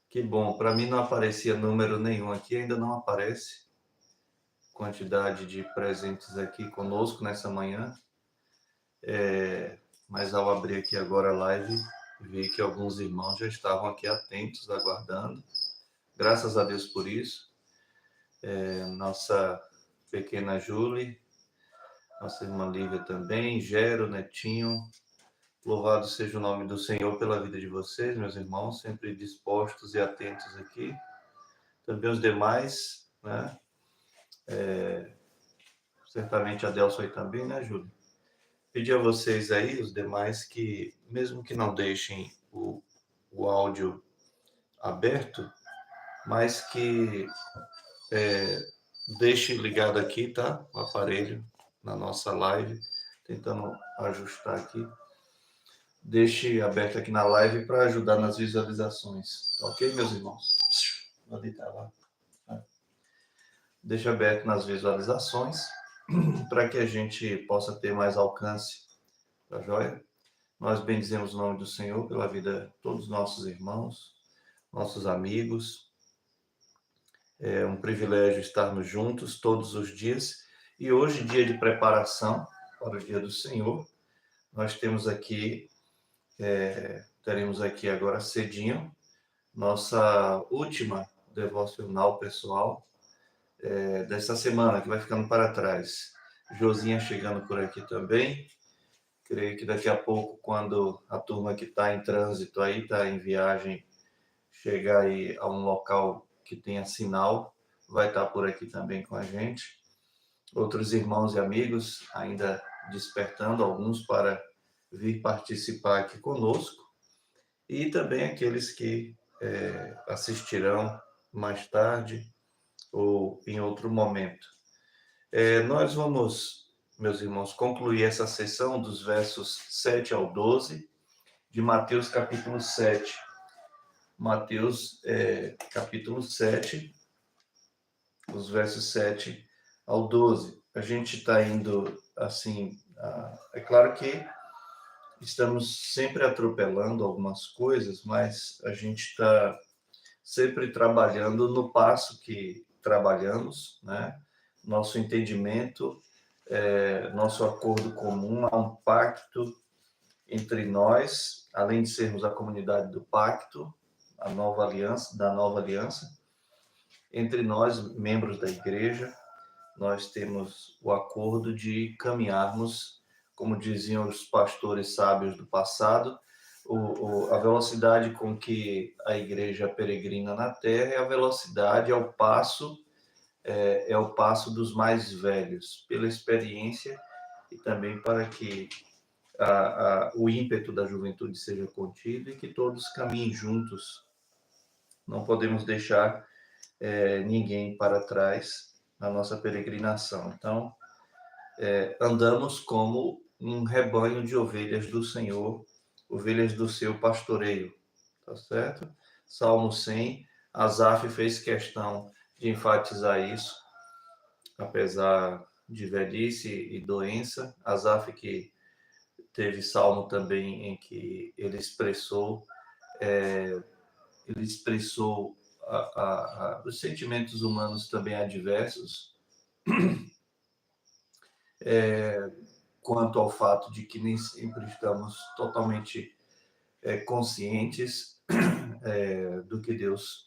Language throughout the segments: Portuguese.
Que bom, para mim não aparecia número nenhum aqui, ainda não aparece quantidade de presentes aqui conosco nessa manhã, mas ao abrir aqui agora a live, vi que alguns irmãos já estavam aqui atentos, aguardando. Graças a Deus por isso. Nossa pequena Julie, nossa irmã Lívia também, Gero, Netinho. Louvado seja o nome do Senhor pela vida de vocês, meus irmãos, sempre dispostos e atentos aqui. Também os demais, né? Certamente a Delso aí também, né, Júlio? Pedir a vocês aí, os demais, que mesmo que não deixem o áudio aberto, mas que deixe ligado aqui, tá? O aparelho na nossa live, tentando ajustar aqui. Deixe aberto aqui na live para ajudar nas visualizações. Tá ok, meus irmãos? Vou deitar lá. Deixe aberto nas visualizações para que a gente possa ter mais alcance. Tá joia? Nós bendizemos o nome do Senhor pela vida de todos os nossos irmãos, nossos amigos. É um privilégio estarmos juntos todos os dias. E hoje, dia de preparação para o dia do Senhor, nós temos aqui, teremos aqui agora cedinho, nossa última devocional pessoal dessa semana, que vai ficando para trás. Josinha chegando por aqui também. Creio que daqui a pouco, quando a turma que está em trânsito aí, está em viagem, chegar aí a um local que tenha sinal, vai estar por aqui também com a gente. Outros irmãos e amigos ainda despertando, alguns para vir participar aqui conosco, e também aqueles que assistirão mais tarde ou em outro momento. Nós vamos, meus irmãos, concluir essa sessão dos versos 7 ao 12 de Mateus capítulo 7. Mateus capítulo 7, os versos 7 ao 12. A gente está indo assim, é claro que estamos sempre atropelando algumas coisas, mas a gente está sempre trabalhando no passo que trabalhamos, né? Nosso entendimento, nosso acordo comum, há um pacto entre nós, além de sermos a comunidade do pacto, a nova aliança, da nova aliança, entre nós, membros da igreja, nós temos o acordo de caminharmos, como diziam os pastores sábios do passado, a velocidade com que a igreja peregrina na terra é a velocidade, é o passo dos mais velhos, pela experiência e também para que o ímpeto da juventude seja contido e que todos caminhem juntos. Não podemos deixar ninguém para trás na nossa peregrinação. Então, andamos como um rebanho de ovelhas do Senhor, ovelhas do seu pastoreio, tá certo? Salmo 100, Asaf fez questão de enfatizar isso, apesar de velhice e doença. Asaf que teve salmo também em que ele expressou os sentimentos humanos também adversos, quanto ao fato de que nem sempre estamos totalmente conscientes do que Deus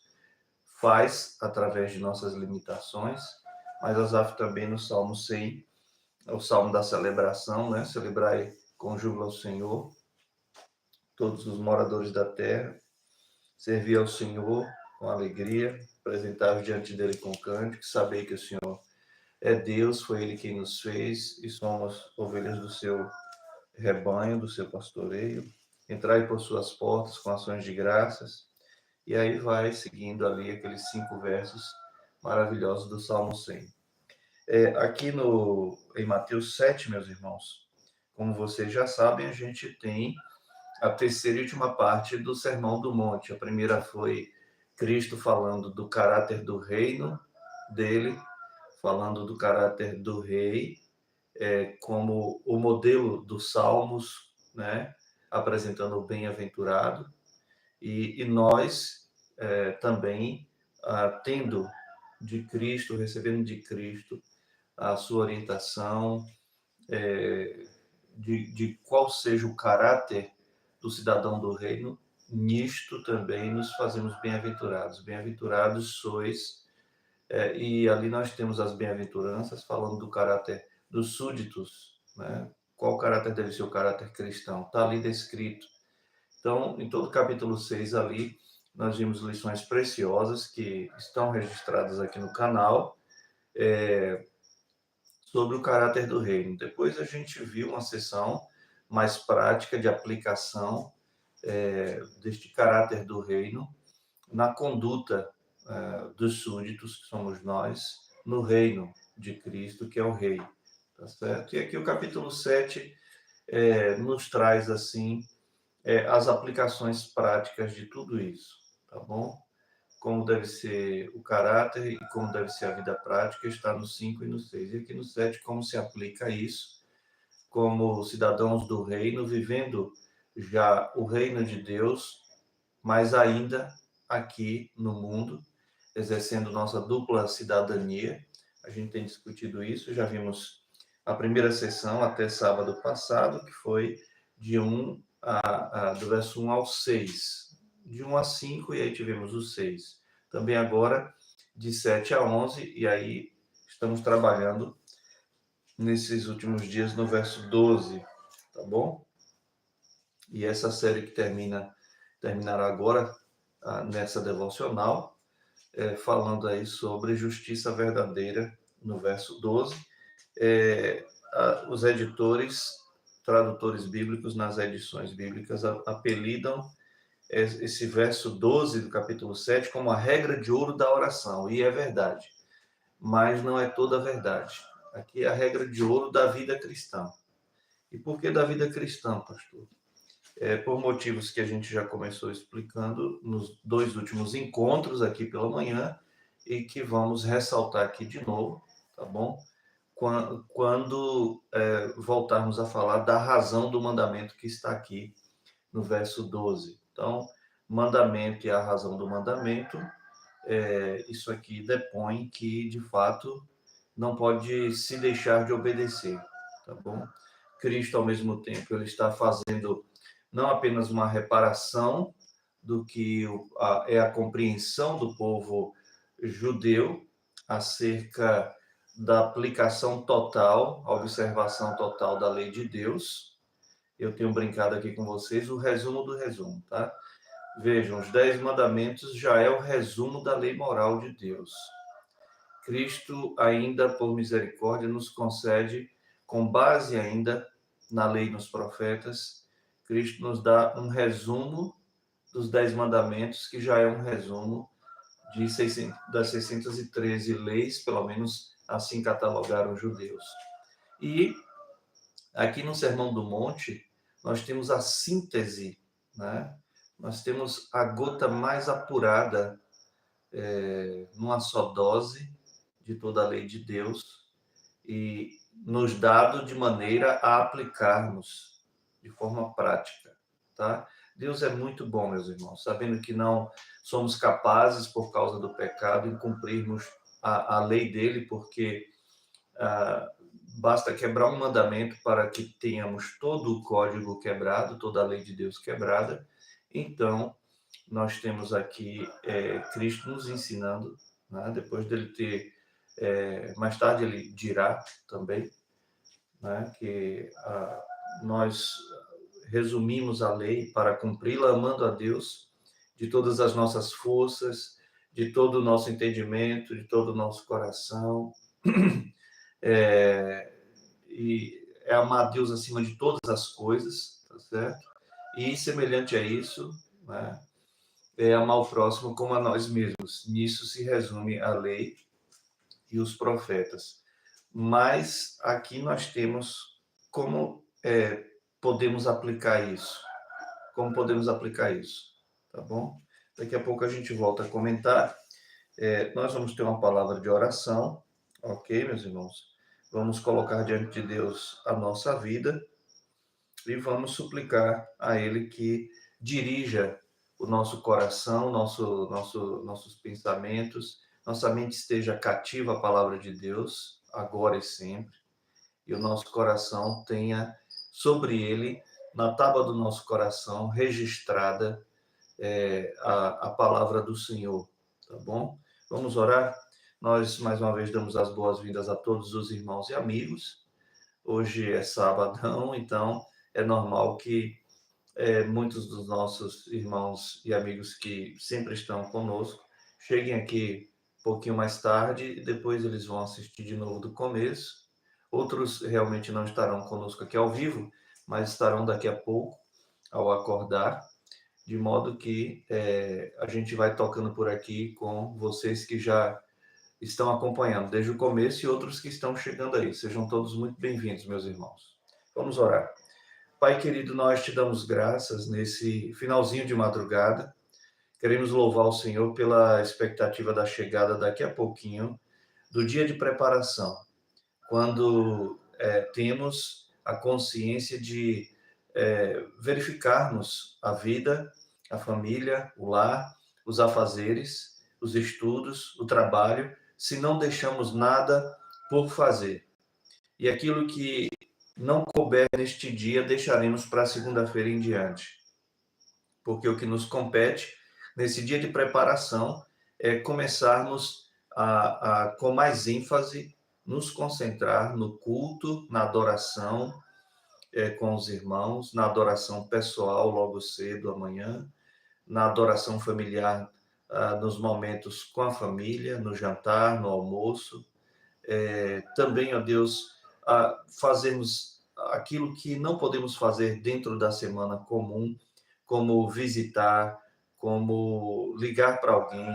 faz através de nossas limitações, mas Asaf também no Salmo 100, é o Salmo da celebração, né? Celebrai com júbilo ao Senhor, todos os moradores da terra, servir ao Senhor com alegria, apresentar diante dele com cântico, saber que o Senhor é Deus, foi Ele quem nos fez e somos ovelhas do seu rebanho, do seu pastoreio. Entrai por suas portas com ações de graças. E aí vai seguindo ali aqueles 5 versos maravilhosos do Salmo 100. Aqui em Mateus 7, meus irmãos, como vocês já sabem, a gente tem a terceira e última parte do Sermão do Monte. A primeira foi Cristo falando do caráter do reino dele, falando do caráter do rei, como o modelo dos Salmos, né? Apresentando o bem-aventurado. E nós, também tendo de Cristo, recebendo de Cristo a sua orientação, de qual seja o caráter do cidadão do reino, nisto também nos fazemos bem-aventurados. Bem-aventurados sois, e ali nós temos as bem-aventuranças, falando do caráter dos súditos, né? Qual caráter deve ser o caráter cristão? Está ali descrito. Então, em todo o capítulo 6 ali, nós vimos lições preciosas que estão registradas aqui no canal, sobre o caráter do reino. Depois a gente viu uma sessão mais prática de aplicação deste caráter do reino na conduta dos súditos, que somos nós, no reino de Cristo, que é o rei. Tá certo? E aqui o capítulo 7 nos traz, assim, as aplicações práticas de tudo isso, tá bom? Como deve ser o caráter e como deve ser a vida prática, está no 5 e no 6. E aqui no 7, como se aplica isso, como cidadãos do reino, vivendo já o reino de Deus, mas ainda aqui no mundo, exercendo nossa dupla cidadania. A gente tem discutido isso, já vimos a primeira sessão até sábado passado, que foi do verso 1 ao 6. De 1 a 5, e aí tivemos o 6. Também agora, de 7 a 11, e aí estamos trabalhando nesses últimos dias no verso 12, tá bom? E essa série que terminará agora, nessa devocional, falando aí sobre justiça verdadeira, no verso 12. Os editores, tradutores bíblicos nas edições bíblicas apelidam esse verso 12 do capítulo 7 como a regra de ouro da oração, e é verdade, mas não é toda a verdade. Aqui é a regra de ouro da vida cristã. E por que da vida cristã, pastor? Por motivos que a gente já começou explicando nos 2 últimos encontros aqui pela manhã, e que vamos ressaltar aqui de novo, tá bom? Quando voltarmos a falar da razão do mandamento que está aqui no verso 12. Então, mandamento e a razão do mandamento, isso aqui depõe que, de fato, não pode se deixar de obedecer, tá bom? Cristo, ao mesmo tempo, ele está fazendo não apenas uma reparação do que é a compreensão do povo judeu acerca da aplicação total, a observação total da lei de Deus. Eu tenho brincado aqui com vocês o resumo do resumo, tá? Vejam, os 10 mandamentos já é o resumo da lei moral de Deus. Cristo, ainda por misericórdia, nos concede, com base ainda na lei e nos profetas, Cristo nos dá um resumo dos 10 mandamentos, que já é um resumo das 613 leis, pelo menos assim catalogaram os judeus. E aqui no Sermão do Monte, nós temos a síntese, né? Nós temos a gota mais apurada, numa só dose, de toda a lei de Deus, e nos dado de maneira a aplicarmos de forma prática, tá? Deus é muito bom, meus irmãos, sabendo que não somos capazes, por causa do pecado, em cumprirmos a lei dele, porque basta quebrar um mandamento para que tenhamos todo o código quebrado, toda a lei de Deus quebrada. Então, nós temos aqui Cristo nos ensinando, né? Depois dele ter, mais tarde ele dirá também, né, que nós resumimos a lei para cumpri-la amando a Deus de todas as nossas forças, de todo o nosso entendimento, de todo o nosso coração, e amar a Deus acima de todas as coisas, tá certo? E semelhante a isso, né, amar o próximo como a nós mesmos. Nisso se resume a lei e os profetas. Mas aqui nós temos como podemos aplicar isso. Como podemos aplicar isso, tá bom? Daqui a pouco a gente volta a comentar. Nós vamos ter uma palavra de oração, ok, meus irmãos? Vamos colocar diante de Deus a nossa vida e vamos suplicar a Ele que dirija o nosso coração, nossos pensamentos, nossa mente esteja cativa à palavra de Deus, agora e sempre, e o nosso coração tenha sobre ele, na tábua do nosso coração, registrada a palavra do Senhor, tá bom? Vamos orar? Nós, mais uma vez, damos as boas-vindas a todos os irmãos e amigos. Hoje é sabadão, então é normal que muitos dos nossos irmãos e amigos que sempre estão conosco cheguem aqui um pouquinho mais tarde e depois eles vão assistir de novo do começo. Outros realmente não estarão conosco aqui ao vivo, mas estarão daqui a pouco ao acordar, de modo que a gente vai tocando por aqui com vocês que já estão acompanhando desde o começo e outros que estão chegando aí. Sejam todos muito bem-vindos, meus irmãos. Vamos orar. Pai querido, nós te damos graças nesse finalzinho de madrugada. Queremos louvar o Senhor pela expectativa da chegada daqui a pouquinho do dia de preparação, quando temos a consciência de verificarmos a vida, a família, o lar, os afazeres, os estudos, o trabalho, se não deixamos nada por fazer. E aquilo que não couber neste dia, deixaremos para segunda-feira em diante. Porque o que nos compete nesse dia de preparação é começarmos com mais ênfase, nos concentrar no culto, na adoração com os irmãos, na adoração pessoal logo cedo amanhã, na adoração familiar nos momentos com a família, no jantar, no almoço. Também, ó Deus, fazermos aquilo que não podemos fazer dentro da semana comum, como visitar, como ligar para alguém,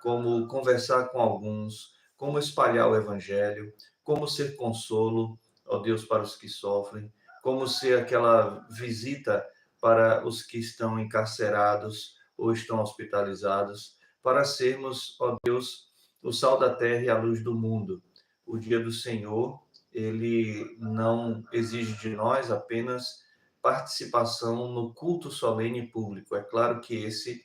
como conversar com alguns, como espalhar o evangelho, como ser consolo, ó Deus, para os que sofrem, como ser aquela visita para os que estão encarcerados ou estão hospitalizados, para sermos, ó Deus, o sal da terra e a luz do mundo. O dia do Senhor, ele não exige de nós apenas participação no culto solene público. É claro que esse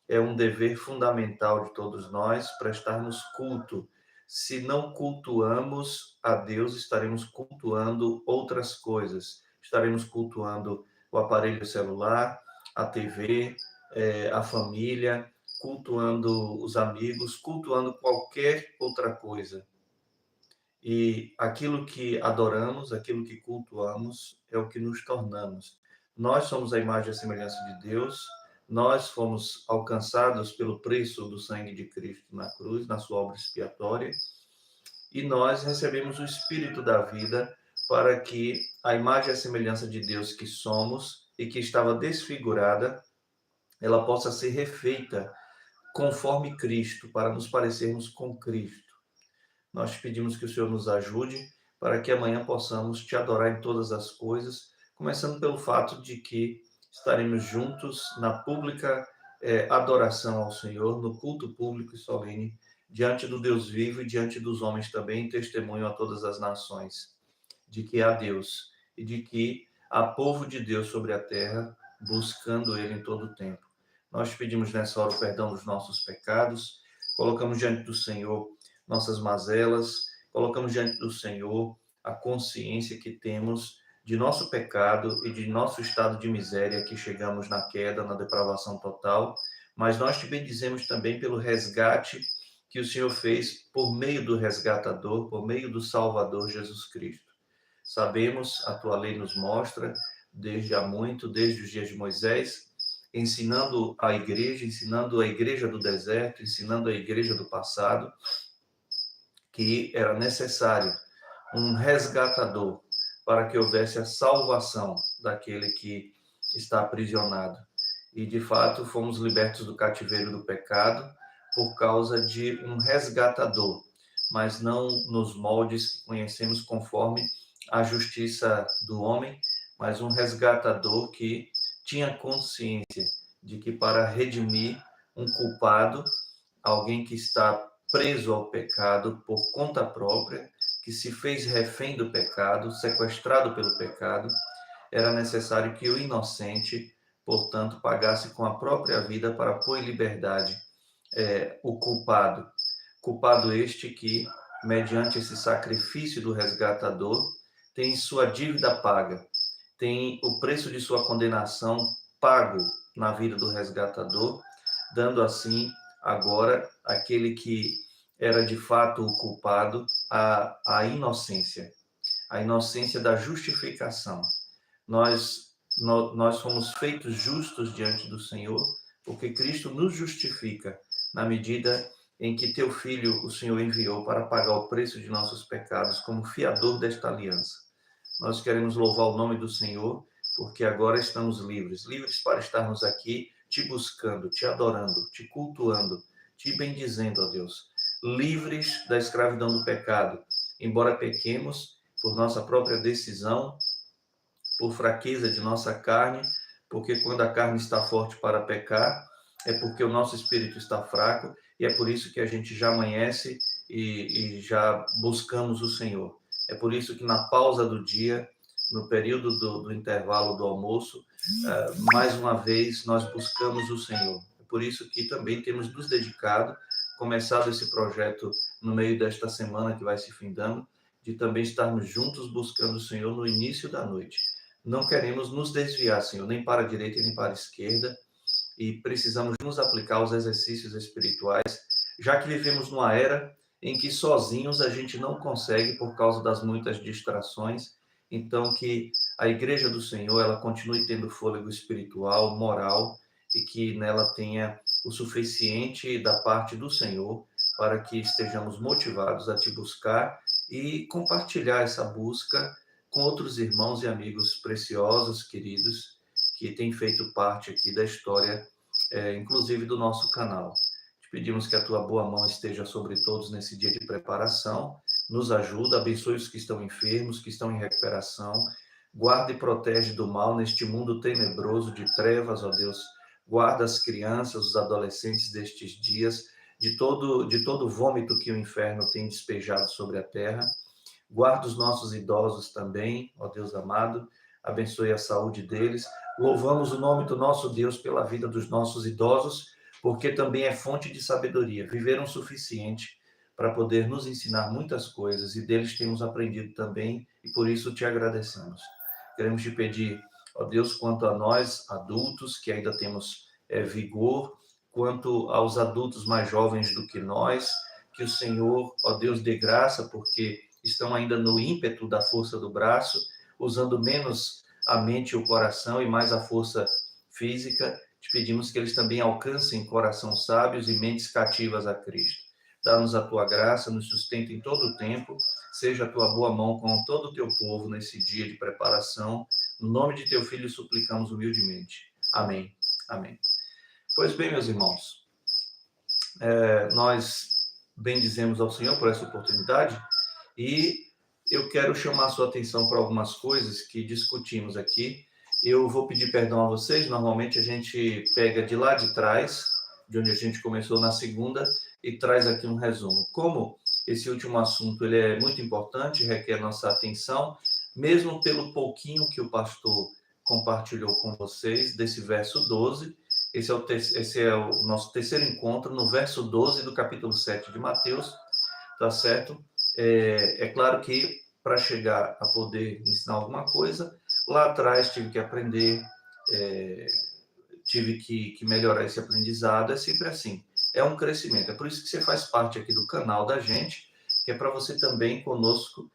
é um dever fundamental de todos nós, prestarmos culto. Se não cultuamos a Deus, estaremos cultuando outras coisas. Estaremos cultuando o aparelho celular, a TV, a família, cultuando os amigos, cultuando qualquer outra coisa. E aquilo que adoramos, aquilo que cultuamos, é o que nos tornamos. Nós somos a imagem e a semelhança de Deus, nós fomos alcançados pelo preço do sangue de Cristo na cruz, na sua obra expiatória, e nós recebemos o Espírito da vida para que a imagem e a semelhança de Deus que somos e que estava desfigurada, ela possa ser refeita conforme Cristo, para nos parecermos com Cristo. Nós pedimos que o Senhor nos ajude para que amanhã possamos te adorar em todas as coisas, começando pelo fato de que estaremos juntos na pública adoração ao Senhor, no culto público e solene, diante do Deus vivo e diante dos homens também, testemunho a todas as nações de que há Deus e de que há povo de Deus sobre a terra, buscando Ele em todo o tempo. Nós pedimos nessa hora o perdão dos nossos pecados, colocamos diante do Senhor nossas mazelas, colocamos diante do Senhor a consciência que temos de nosso pecado e de nosso estado de miséria, que chegamos na queda, na depravação total, mas nós te bendizemos também pelo resgate que o Senhor fez por meio do resgatador, por meio do Salvador Jesus Cristo. Sabemos, a tua lei nos mostra, desde há muito, desde os dias de Moisés, ensinando a igreja do deserto, ensinando a igreja do passado, que era necessário um resgatador para que houvesse a salvação daquele que está aprisionado. E, de fato, fomos libertos do cativeiro do pecado por causa de um resgatador, mas não nos moldes que conhecemos conforme a justiça do homem, mas um resgatador que tinha consciência de que para redimir um culpado, alguém que está preso ao pecado por conta própria, que se fez refém do pecado, sequestrado pelo pecado, era necessário que o inocente portanto, pagasse com a própria vida para pôr em liberdade o culpado. Culpado este que, mediante esse sacrifício do resgatador, tem sua dívida paga, tem o preço de sua condenação pago na vida do resgatador, dando assim agora aquele que era de fato o culpado a inocência da justificação. Nós fomos feitos justos diante do Senhor, porque Cristo nos justifica na medida em que teu Filho, o Senhor, enviou para pagar o preço de nossos pecados como fiador desta aliança. Nós queremos louvar o nome do Senhor, porque agora estamos livres, livres para estarmos aqui te buscando, te adorando, te cultuando, te bendizendo, ó Deus. Livres da escravidão do pecado, embora pequemos por nossa própria decisão, por fraqueza de nossa carne, porque quando a carne está forte para pecar, é porque o nosso espírito está fraco, e é por isso que a gente já amanhece e já buscamos o Senhor. É por isso que na pausa do dia, no período do intervalo do almoço, mais uma vez nós buscamos o Senhor. É por isso que também temos nos dedicado, começado esse projeto no meio desta semana que vai se findando, de também estarmos juntos buscando o Senhor no início da noite. Não queremos nos desviar, Senhor, nem para a direita nem para a esquerda, e precisamos nos aplicar aos exercícios espirituais, já que vivemos numa era em que sozinhos a gente não consegue por causa das muitas distrações. Então, que a Igreja do Senhor ela continue tendo fôlego espiritual, moral, e que nela tenha o suficiente da parte do Senhor para que estejamos motivados a te buscar e compartilhar essa busca com outros irmãos e amigos preciosos, queridos, que têm feito parte aqui da história, inclusive do nosso canal. Te pedimos que a tua boa mão esteja sobre todos nesse dia de preparação, nos ajuda, abençoe os que estão enfermos, que estão em recuperação, guarda e protege do mal neste mundo tenebroso de trevas, ó Deus, guarda as crianças, os adolescentes destes dias, de todo vômito que o inferno tem despejado sobre a terra. Guarda os nossos idosos também, ó Deus amado, abençoe a saúde deles. Louvamos o nome do nosso Deus pela vida dos nossos idosos, porque também é fonte de sabedoria. Viveram o suficiente para poder nos ensinar muitas coisas e deles temos aprendido também e por isso te agradecemos. Queremos te pedir, ó Deus, quanto a nós, adultos, que ainda temos vigor, quanto aos adultos mais jovens do que nós, que o Senhor, ó Deus, dê graça, porque estão ainda no ímpeto da força do braço, usando menos a mente e o coração e mais a força física. Te pedimos que eles também alcancem corações sábios e mentes cativas a Cristo. Dá-nos a tua graça, nos sustenta em todo o tempo, seja a tua boa mão com todo o teu povo nesse dia de preparação. No nome de teu Filho suplicamos humildemente. Amém. Amém. Pois bem, meus irmãos, nós bendizemos ao Senhor por essa oportunidade e eu quero chamar a sua atenção para algumas coisas que discutimos aqui. Eu vou pedir perdão a vocês, normalmente a gente pega de lá de trás, de onde a gente começou na segunda, e traz aqui um resumo. Como esse último assunto ele é muito importante, requer nossa atenção, mesmo pelo pouquinho que o pastor compartilhou com vocês, desse verso 12, esse é o nosso terceiro encontro, no verso 12 do capítulo 7 de Mateus, tá certo? É claro que para chegar a poder ensinar alguma coisa, lá atrás tive que aprender, tive que melhorar esse aprendizado, é sempre assim, é um crescimento. É por isso que você faz parte aqui do canal da gente, que é para você também conosco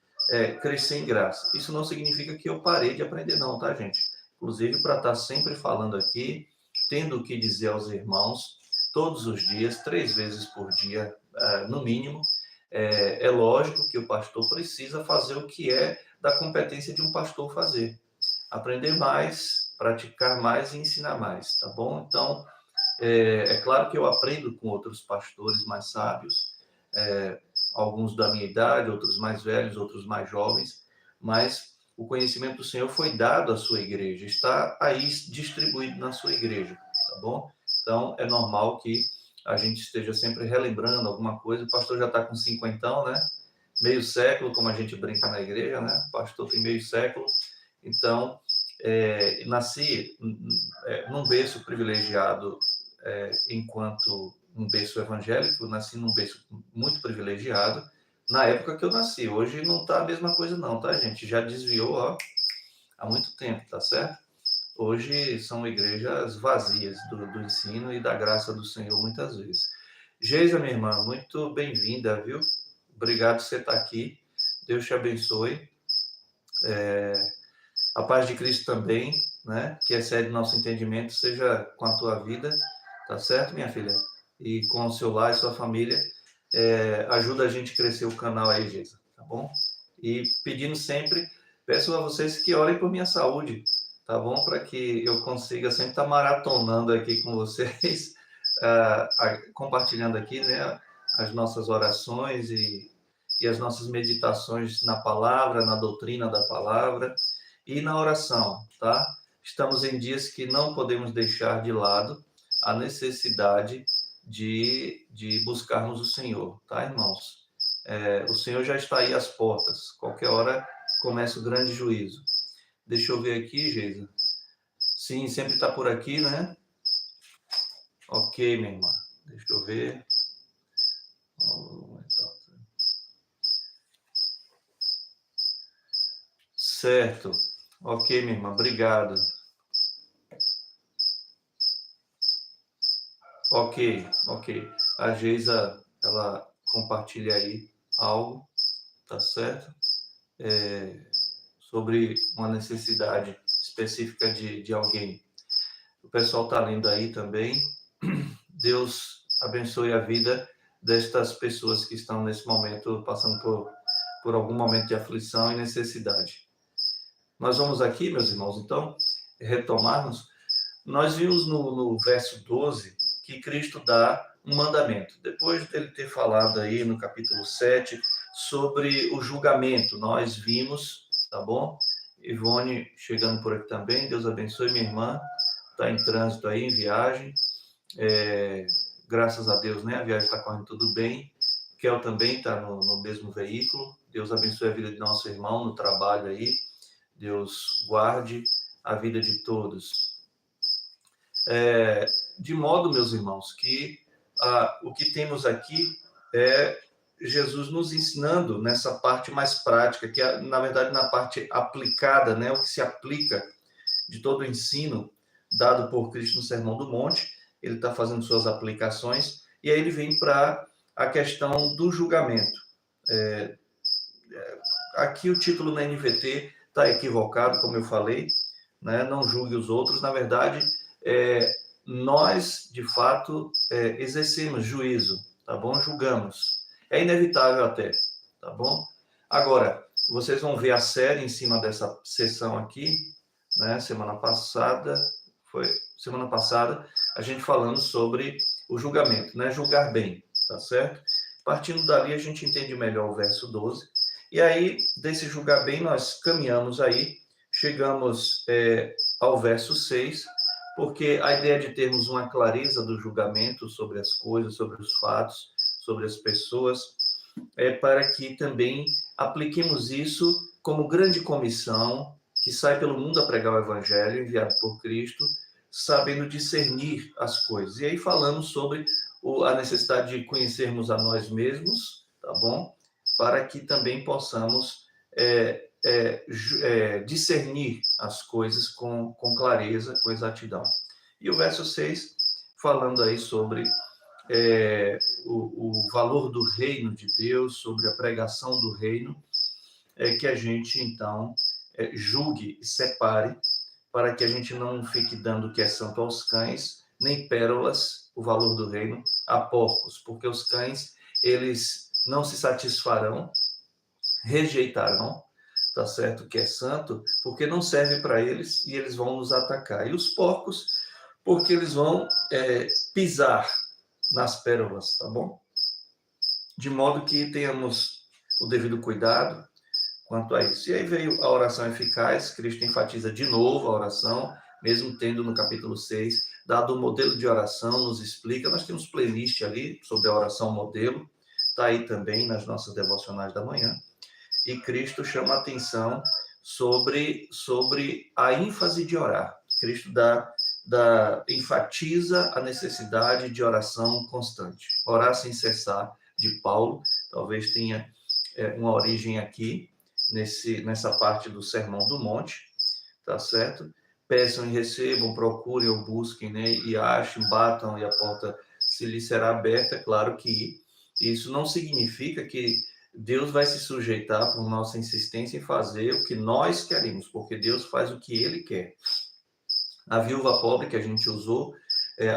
crescer em graça. Isso não significa que eu parei de aprender não, tá, gente? Inclusive para estar sempre falando aqui, tendo o que dizer aos irmãos, todos os dias, 3 vezes por dia, no mínimo. É lógico que o pastor precisa fazer o que é da competência de um pastor fazer. Aprender mais, praticar mais e ensinar mais, tá bom? Então, é claro que eu aprendo com outros pastores mais sábios, alguns da minha idade, outros mais velhos, outros mais jovens, mas o conhecimento do Senhor foi dado à sua igreja, está aí distribuído na sua igreja, tá bom? Então, é normal que a gente esteja sempre relembrando alguma coisa. O pastor já está com 50, né? Meio século, como a gente brinca na igreja, né? O pastor tem meio século. Então, Nasci num berço privilegiado enquanto um berço evangélico, nasci num berço muito privilegiado na época que eu nasci. Hoje não tá a mesma coisa não, tá, gente? Já desviou, ó, há muito tempo, tá certo? Hoje são igrejas vazias do ensino e da graça do Senhor muitas vezes. Geisa, minha irmã, muito bem-vinda, viu? Obrigado por você estar aqui. Deus te abençoe. A paz de Cristo também, né? Que excede nosso entendimento, seja com a tua vida, tá certo, minha filha? E com o seu lar e sua família. Ajuda a gente a crescer o canal aí, Geisa, tá bom? E pedindo sempre, peço a vocês que orem por minha saúde, tá bom? Para que eu consiga sempre estar maratonando aqui com vocês, compartilhando aqui, né, as nossas orações e as nossas meditações na palavra, na doutrina da palavra e na oração, tá? Estamos em dias que não podemos deixar de lado a necessidade de buscarmos o Senhor, tá, irmãos? O Senhor já está aí às portas. Qualquer hora começa o grande juízo. Deixa eu ver aqui, Geisa. Sim, sempre está por aqui, né? Ok, minha irmã. Deixa eu ver. Certo. Ok, minha irmã. Obrigado. Ok. A Geisa, ela compartilha aí algo, tá certo? Sobre uma necessidade específica de alguém. O pessoal está lendo aí também. Deus abençoe a vida destas pessoas que estão nesse momento passando por algum momento de aflição e necessidade. Nós vamos aqui, meus irmãos, então, retomarmos. Nós vimos no verso 12 que Cristo dá um mandamento. Depois dele ter falado aí no capítulo 7 sobre o julgamento, nós vimos, tá bom? Ivone chegando por aqui também, Deus abençoe minha irmã, está em trânsito aí, em viagem, graças a Deus, né? A viagem está correndo tudo bem. Kel também está no mesmo veículo, Deus abençoe a vida de nosso irmão no trabalho aí, Deus guarde a vida de todos. De modo, meus irmãos, que o que temos aqui é Jesus nos ensinando nessa parte mais prática, que é, na verdade, na parte aplicada, né? O que se aplica de todo o ensino dado por Cristo no Sermão do Monte, ele está fazendo suas aplicações, e aí ele vem para a questão do julgamento. Aqui o título na NVT está equivocado, como eu falei, né? Não julgue os outros, na verdade, nós, de fato, exercemos juízo, tá bom? Julgamos. É inevitável até, tá bom? Agora, vocês vão ver a série em cima dessa sessão aqui, né? Semana passada, a gente falando sobre o julgamento, né? Julgar bem, tá certo? Partindo dali, a gente entende melhor o verso 12. E aí, desse julgar bem, nós caminhamos aí, chegamos ao verso 6, porque a ideia de termos uma clareza do julgamento sobre as coisas, sobre os fatos, sobre as pessoas, é para que também apliquemos isso como grande comissão que sai pelo mundo a pregar o evangelho enviado por Cristo, sabendo discernir as coisas. E aí falamos sobre a necessidade de conhecermos a nós mesmos, tá bom? Para que também possamos discernir as coisas com clareza, com exatidão. E o verso 6, falando aí sobre o valor do reino de Deus, sobre a pregação do reino, que a gente, então, julgue e separe, para que a gente não fique dando o que é santo aos cães, nem pérolas, o valor do reino, a porcos, porque os cães, eles não se satisfarão, rejeitarão, tá certo, o que é santo, porque não serve para eles e eles vão nos atacar. E os porcos, porque eles vão pisar nas pérolas, tá bom? De modo que tenhamos o devido cuidado quanto a isso. E aí veio a oração eficaz, Cristo enfatiza de novo a oração, mesmo tendo no capítulo 6 dado o modelo de oração, nos explica, nós temos playlist ali sobre a oração modelo, está aí também nas nossas devocionais da manhã, e Cristo chama a atenção sobre a ênfase de orar. Cristo enfatiza a necessidade de oração constante. Orar sem cessar, de Paulo, talvez tenha uma origem aqui, nessa parte do Sermão do Monte, tá certo? Peçam e recebam, procurem ou busquem, né? E achem, batam e a porta se lhes será aberta. Claro que isso não significa que Deus vai se sujeitar por nossa insistência em fazer o que nós queremos, porque Deus faz o que Ele quer. A viúva pobre que a gente usou,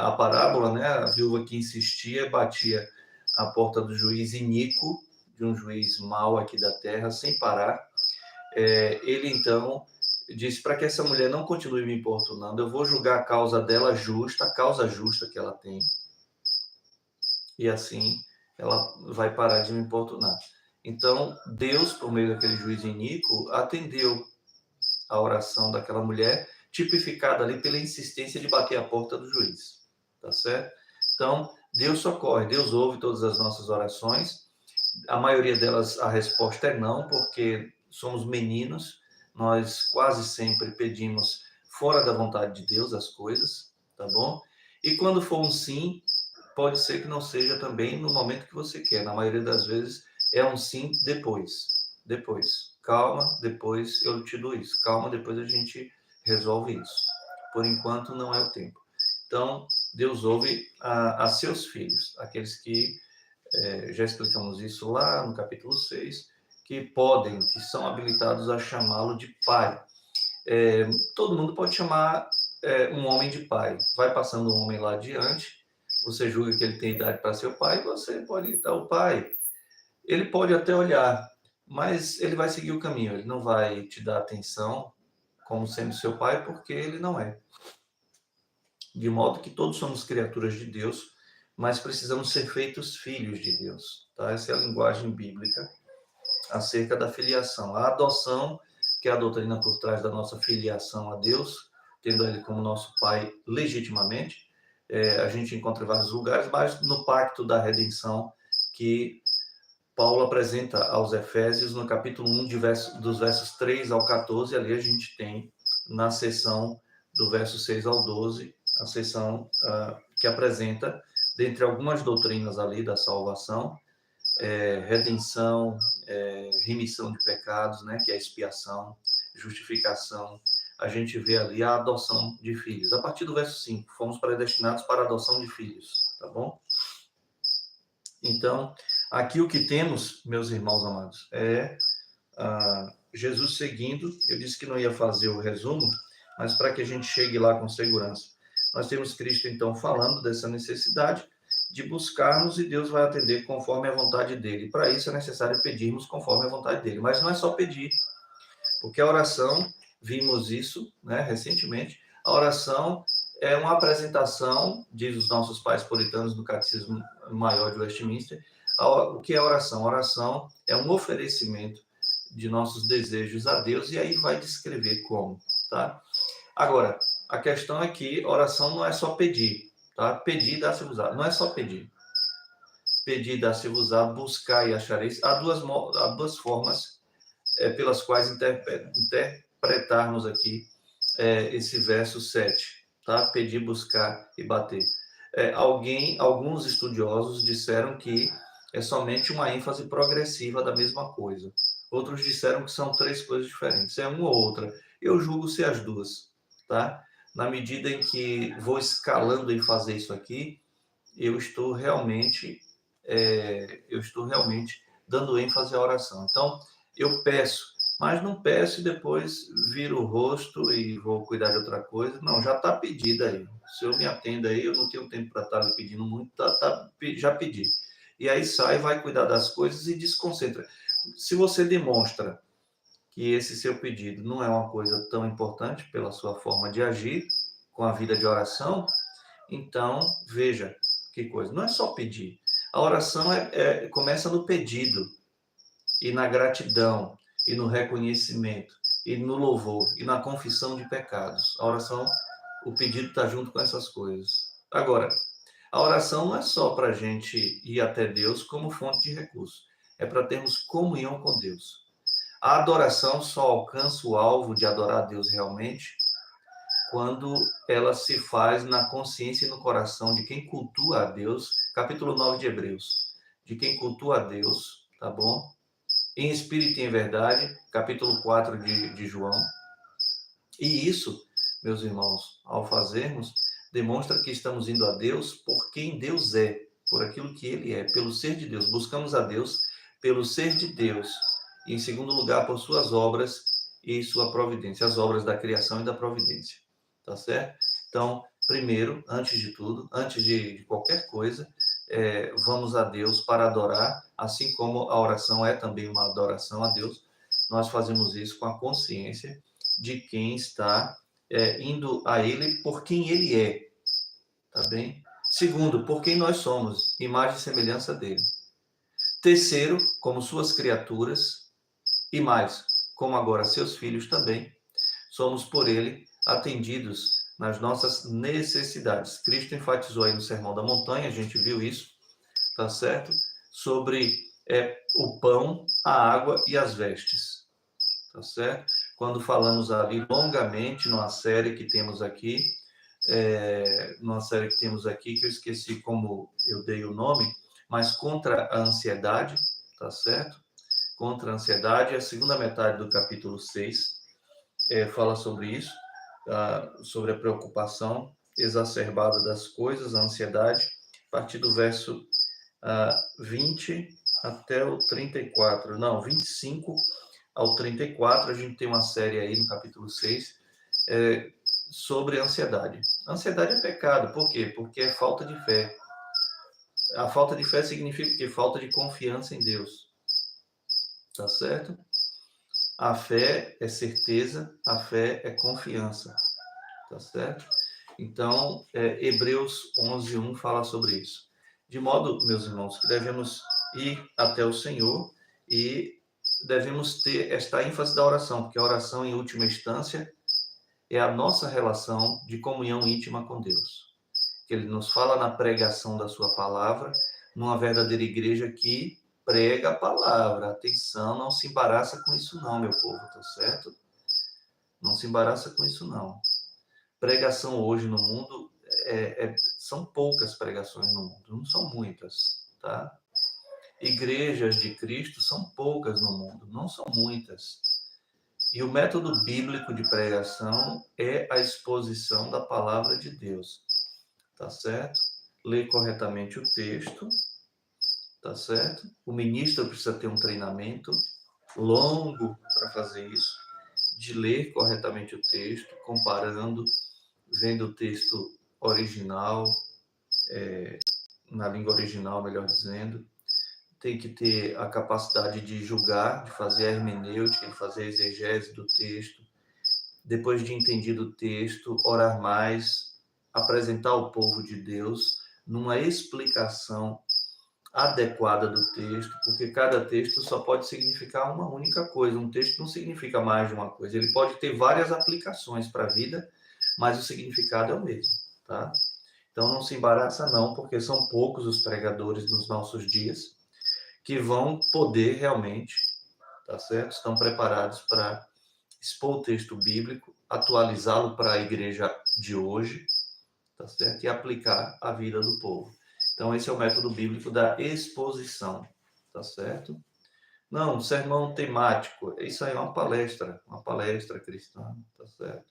a parábola, né? A viúva que insistia, batia a porta do juiz iníquo, de um juiz mau aqui da terra, sem parar. Ele então disse para que essa mulher não continue me importunando, eu vou julgar a causa dela justa, a causa justa que ela tem, e assim ela vai parar de me importunar. Então, Deus, por meio daquele juiz iníquo, atendeu a oração daquela mulher, tipificada ali pela insistência de bater a porta do juiz, tá certo? Então, Deus socorre, Deus ouve todas as nossas orações, a maioria delas a resposta é não, porque somos meninos, nós quase sempre pedimos fora da vontade de Deus as coisas, tá bom? E quando for um sim, pode ser que não seja também no momento que você quer. Na maioria das vezes é um sim depois. Depois. Calma, depois eu te dou isso. Calma, depois a gente resolve isso. Por enquanto não é o tempo. Então, Deus ouve a seus filhos, aqueles que, já explicamos isso lá no capítulo 6, que são habilitados a chamá-lo de pai. Todo mundo pode chamar um homem de pai. Vai passando um homem lá adiante, você julga que ele tem idade para ser o pai, você pode dar o pai. Ele pode até olhar, mas ele vai seguir o caminho, ele não vai te dar atenção como sendo seu pai, porque ele não é. De modo que todos somos criaturas de Deus, mas precisamos ser feitos filhos de Deus. Tá? Essa é a linguagem bíblica acerca da filiação. A adoção, que é a doutrina por trás da nossa filiação a Deus, tendo Ele como nosso Pai legitimamente, a gente encontra em vários lugares, mas no pacto da redenção que Paulo apresenta aos Efésios, no capítulo 1, dos versos 3 ao 14, ali a gente tem, na seção do verso 6 ao 12, a seção que apresenta, dentre algumas doutrinas ali da salvação, redenção, remissão de pecados, né, que é a expiação, justificação, a gente vê ali a adoção de filhos. A partir do verso 5, fomos predestinados para a adoção de filhos, tá bom? Então, aqui o que temos, meus irmãos amados, é Jesus seguindo. Eu disse que não ia fazer o resumo, mas para que a gente chegue lá com segurança. Nós temos Cristo, então, falando dessa necessidade de buscarmos e Deus vai atender conforme a vontade dele. Para isso é necessário pedirmos conforme a vontade dele. Mas não é só pedir, porque a oração, vimos isso, né, recentemente, a oração é uma apresentação, diz os nossos pais puritanos do Catecismo Maior de Westminster, o que é oração? A oração é um oferecimento de nossos desejos a Deus, e aí vai descrever como, tá? Agora, a questão é que oração não é só pedir, tá? Pedir, dá-se-vos-á. Não é só pedir. Pedir, dá-se-vos-á, buscar e achareis. Há duas formas pelas quais interpretarmos aqui esse verso 7, tá? Pedir, buscar e bater. Alguns estudiosos disseram que é somente uma ênfase progressiva da mesma coisa. Outros disseram que são três coisas diferentes. É uma ou outra. Eu julgo ser as duas, tá? Na medida em que vou escalando em fazer isso aqui, eu estou realmente dando ênfase à oração. Então, eu peço, mas não peço e depois viro o rosto e vou cuidar de outra coisa. Não, já está pedido aí. Se eu me atendo aí, eu não tenho tempo para estar me pedindo muito, já pedi. E aí sai, vai cuidar das coisas e desconcentra. Se você demonstra que esse seu pedido não é uma coisa tão importante pela sua forma de agir com a vida de oração, então, veja que coisa. Não é só pedir. A oração começa no pedido, e na gratidão, e no reconhecimento, e no louvor, e na confissão de pecados. A oração, o pedido está junto com essas coisas. Agora, a oração não é só para a gente ir até Deus como fonte de recurso. É para termos comunhão com Deus. A adoração só alcança o alvo de adorar a Deus realmente quando ela se faz na consciência e no coração de quem cultua a Deus, capítulo 9 de Hebreus, de quem cultua a Deus, tá bom? Em espírito e em verdade, capítulo 4 de João. E isso, meus irmãos, ao fazermos, demonstra que estamos indo a Deus por quem Deus é, por aquilo que Ele é, pelo ser de Deus. Buscamos a Deus pelo ser de Deus. E, em segundo lugar, por suas obras e sua providência, as obras da criação e da providência. Tá certo? Então, primeiro, antes de tudo, antes de qualquer coisa, vamos a Deus para adorar, assim como a oração é também uma adoração a Deus. Nós fazemos isso com a consciência de quem está indo a Ele por quem Ele é, tá bem? Segundo, por quem nós somos, imagem e semelhança dele. Terceiro, como suas criaturas, e mais, como agora seus filhos também, somos por Ele atendidos nas nossas necessidades. Cristo enfatizou aí no Sermão da Montanha, a gente viu isso, tá certo? Sobre o pão, a água e as vestes, tá certo? Quando falamos ali longamente numa série que temos aqui, que eu esqueci como eu dei o nome, mas contra a ansiedade, tá certo? Contra a ansiedade, a segunda metade do capítulo 6 fala sobre isso, sobre a preocupação exacerbada das coisas, a ansiedade, a partir do verso 20 até o 34, não, 25 ao 34, a gente tem uma série aí no capítulo 6, sobre ansiedade. Ansiedade é pecado, por quê? Porque é falta de fé. A falta de fé significa que falta de confiança em Deus, tá certo? A fé é certeza, a fé é confiança, tá certo? Então, Hebreus 11:1 fala sobre isso. De modo, meus irmãos, que devemos ir até o Senhor e devemos ter esta ênfase da oração, porque a oração, em última instância, é a nossa relação de comunhão íntima com Deus. Que Ele nos fala na pregação da sua palavra, numa verdadeira igreja que prega a palavra. Atenção, não se embaraça com isso não, meu povo, tá certo? Não se embaraça com isso não. Pregação hoje no mundo, são poucas pregações no mundo, não são muitas, tá? Igrejas de Cristo são poucas no mundo, não são muitas. E o método bíblico de pregação é a exposição da palavra de Deus, tá certo? Ler corretamente o texto, tá certo? O ministro precisa ter um treinamento longo para fazer isso, de ler corretamente o texto, comparando, vendo o texto original, na língua original, melhor dizendo. Tem que ter a capacidade de julgar, de fazer a hermenêutica, de fazer a exegese do texto. Depois de entendido o texto, orar mais, apresentar ao povo de Deus numa explicação adequada do texto, porque cada texto só pode significar uma única coisa. Um texto não significa mais de uma coisa. Ele pode ter várias aplicações para a vida, mas o significado é o mesmo, tá? Então não se embaraça não, porque são poucos os pregadores nos nossos dias que vão poder realmente, tá certo? Estão preparados para expor o texto bíblico, atualizá-lo para a igreja de hoje, tá certo? E aplicar a vida do povo. Então, esse é o método bíblico da exposição, tá certo? Não, sermão temático, isso aí é uma palestra cristã, tá certo?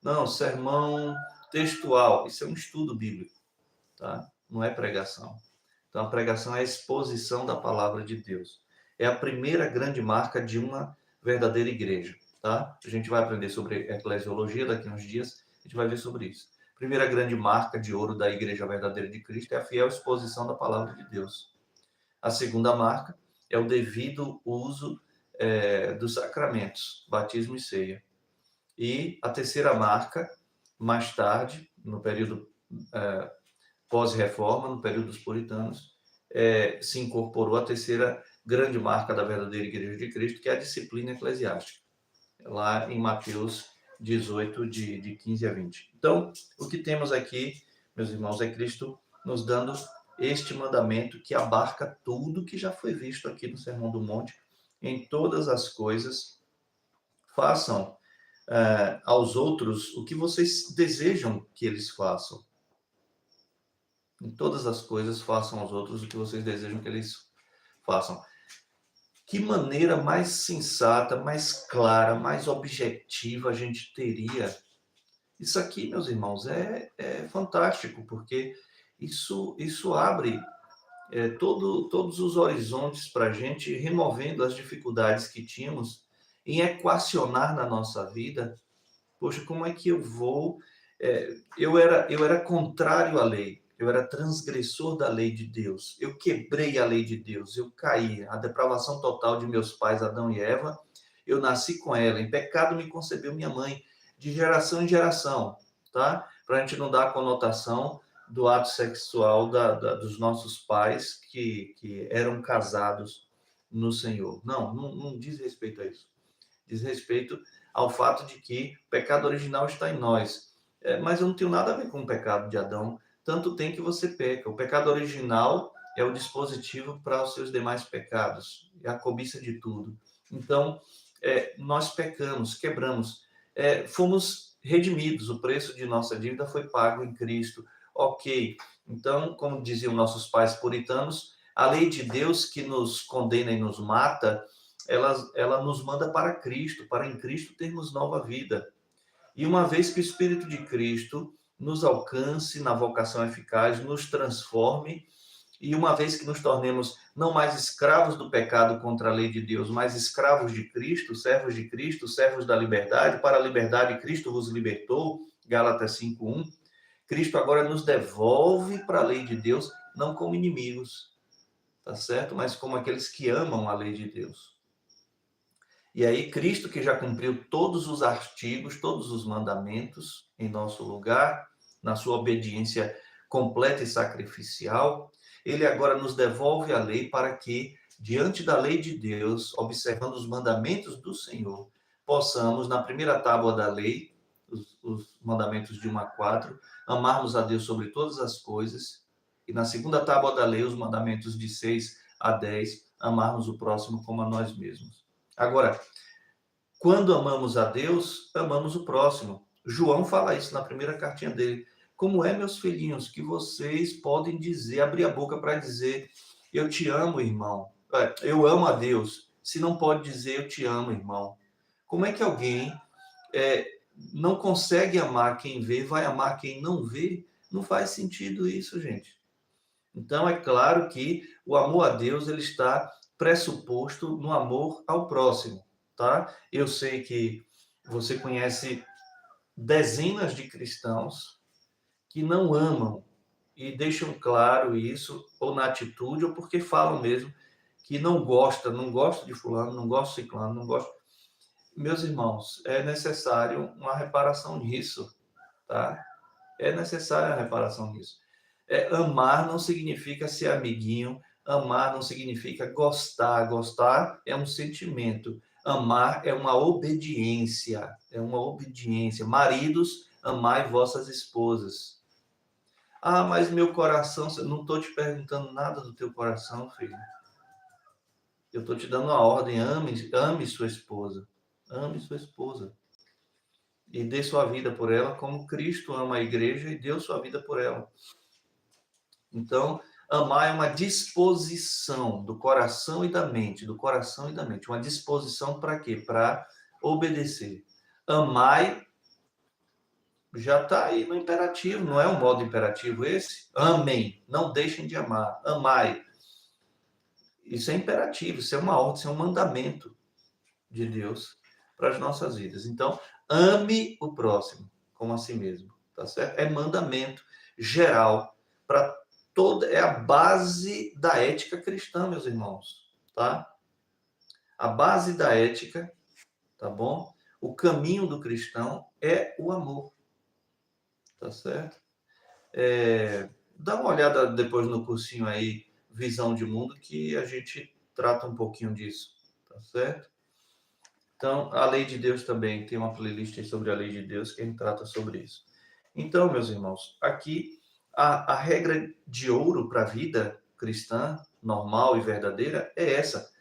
Não, sermão textual, isso é um estudo bíblico, tá? Não é pregação. Então, a pregação é a exposição da palavra de Deus. É a primeira grande marca de uma verdadeira igreja, tá? A gente vai aprender sobre eclesiologia daqui a uns dias, a gente vai ver sobre isso. Primeira grande marca de ouro da igreja verdadeira de Cristo é a fiel exposição da palavra de Deus. A segunda marca é o devido uso dos sacramentos, batismo e ceia. E a terceira marca, mais tarde, no período pós-reforma, no período dos puritanos, se incorporou a terceira grande marca da verdadeira igreja de Cristo, que é a disciplina eclesiástica, lá em Mateus 18, de 15 a 20. Então, o que temos aqui, meus irmãos, é Cristo nos dando este mandamento que abarca tudo que já foi visto aqui no Sermão do Monte, em todas as coisas, façam aos outros o que vocês desejam que eles façam. Em todas as coisas, façam aos outros o que vocês desejam que eles façam. Que maneira mais sensata, mais clara, mais objetiva a gente teria? Isso aqui, meus irmãos, é fantástico, porque isso abre todos os horizontes para a gente, removendo as dificuldades que tínhamos em equacionar na nossa vida. Poxa, como é que eu vou? Eu era contrário à lei, eu era transgressor da lei de Deus, eu quebrei a lei de Deus, eu caí, a depravação total de meus pais, Adão e Eva, eu nasci com ela, em pecado me concebeu minha mãe, de geração em geração, tá? Para a gente não dar a conotação do ato sexual dos nossos pais que eram casados no Senhor. Não diz respeito a isso. Diz respeito ao fato de que o pecado original está em nós. Mas eu não tenho nada a ver com o pecado de Adão, tanto tem que você peca. O pecado original é o dispositivo para os seus demais pecados, é a cobiça de tudo. Então, nós pecamos, quebramos, fomos redimidos, o preço de nossa dívida foi pago em Cristo. Ok, então, como diziam nossos pais puritanos, a lei de Deus que nos condena e nos mata, ela nos manda para Cristo, para em Cristo termos nova vida. E uma vez que o Espírito de Cristo nos alcance na vocação eficaz, nos transforme, e uma vez que nos tornemos não mais escravos do pecado contra a lei de Deus, mas escravos de Cristo, servos da liberdade, para a liberdade Cristo vos libertou, Gálatas 5:1, Cristo agora nos devolve para a lei de Deus, não como inimigos, tá certo? Mas como aqueles que amam a lei de Deus. E aí, Cristo, que já cumpriu todos os artigos, todos os mandamentos em nosso lugar, na sua obediência completa e sacrificial, ele agora nos devolve a lei para que, diante da lei de Deus, observando os mandamentos do Senhor, possamos, na primeira tábua da lei, os mandamentos de 1 a 4, amarmos a Deus sobre todas as coisas, e na segunda tábua da lei, os mandamentos de 6 a 10, amarmos o próximo como a nós mesmos. Agora, quando amamos a Deus, amamos o próximo. João fala isso na primeira cartinha dele. Como é, meus filhinhos, que vocês podem dizer, abrir a boca para dizer, eu te amo, irmão. Eu amo a Deus. Se não pode dizer, eu te amo, irmão. Como é que alguém não consegue amar quem vê, vai amar quem não vê? Não faz sentido isso, gente. Então, é claro que o amor a Deus ele está pressuposto no amor ao próximo, tá? Eu sei que você conhece dezenas de cristãos que não amam e deixam claro isso, ou na atitude, ou porque falam mesmo que não gosta de fulano, não gosta de ciclano, não gosta. Meus irmãos, é necessário uma reparação nisso, tá? É necessária a reparação nisso. Amar não significa ser amiguinho, amar não significa gostar. Gostar é um sentimento. Amar é uma obediência. É uma obediência. Maridos, amai vossas esposas. Ah, mas meu coração, não estou te perguntando nada do teu coração, filho. Eu estou te dando uma ordem, ame sua esposa. Ame sua esposa. E dê sua vida por ela, como Cristo ama a igreja e deu sua vida por ela. Então, amar é uma disposição do coração e da mente, Uma disposição para quê? Para obedecer. Amai já está aí no imperativo, não é um modo imperativo esse? Amem, não deixem de amar. Amai. Isso é imperativo, isso é uma ordem, isso é um mandamento de Deus para as nossas vidas. Então, ame o próximo como a si mesmo, tá certo? É mandamento geral para toda, é a base da ética cristã, meus irmãos, tá? A base da ética, tá bom? O caminho do cristão é o amor, tá certo? Dá uma olhada depois no cursinho aí, Visão de Mundo, que a gente trata um pouquinho disso, tá certo? Então, a lei de Deus também, tem uma playlist sobre a lei de Deus que a gente trata sobre isso. Então, meus irmãos, aqui a regra de ouro para a vida cristã, normal e verdadeira, é essa.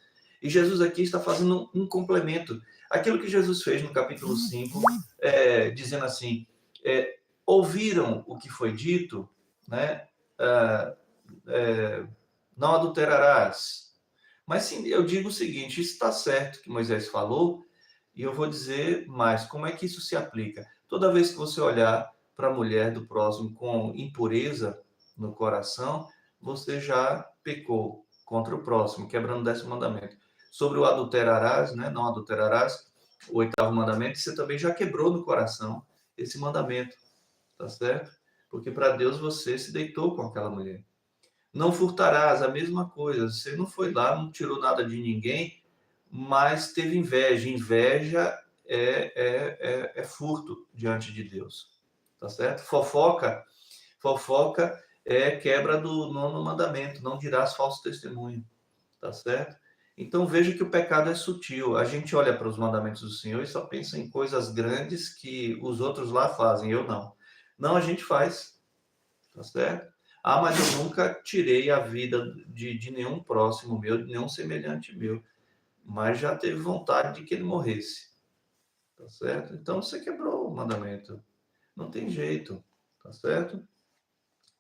E Jesus aqui está fazendo um complemento. Aquilo que Jesus fez no capítulo 5, dizendo assim, ouviram o que foi dito, né? Não adulterarás. Mas sim, eu digo o seguinte, isso está certo que Moisés falou, e eu vou dizer mais, como é que isso se aplica? Toda vez que você olhar para a mulher do próximo com impureza no coração, você já pecou contra o próximo, quebrando o 10º mandamento. Sobre o adulterarás, né? Não adulterarás, o 8º mandamento, você também já quebrou no coração esse mandamento, tá certo? Porque para Deus você se deitou com aquela mulher. Não furtarás, a mesma coisa. Você não foi lá, não tirou nada de ninguém, mas teve inveja. Inveja é furto diante de Deus, tá certo? Fofoca é quebra do 9º mandamento. Não dirás falso testemunho, tá certo? Então veja que o pecado é sutil. A gente olha para os mandamentos do Senhor e só pensa em coisas grandes que os outros lá fazem, eu não. Não, a gente faz, tá certo? Ah, mas eu nunca tirei a vida de nenhum próximo meu, de nenhum semelhante meu. Mas já teve vontade de que ele morresse. Tá certo? Então você quebrou o mandamento. Não tem jeito. Tá certo?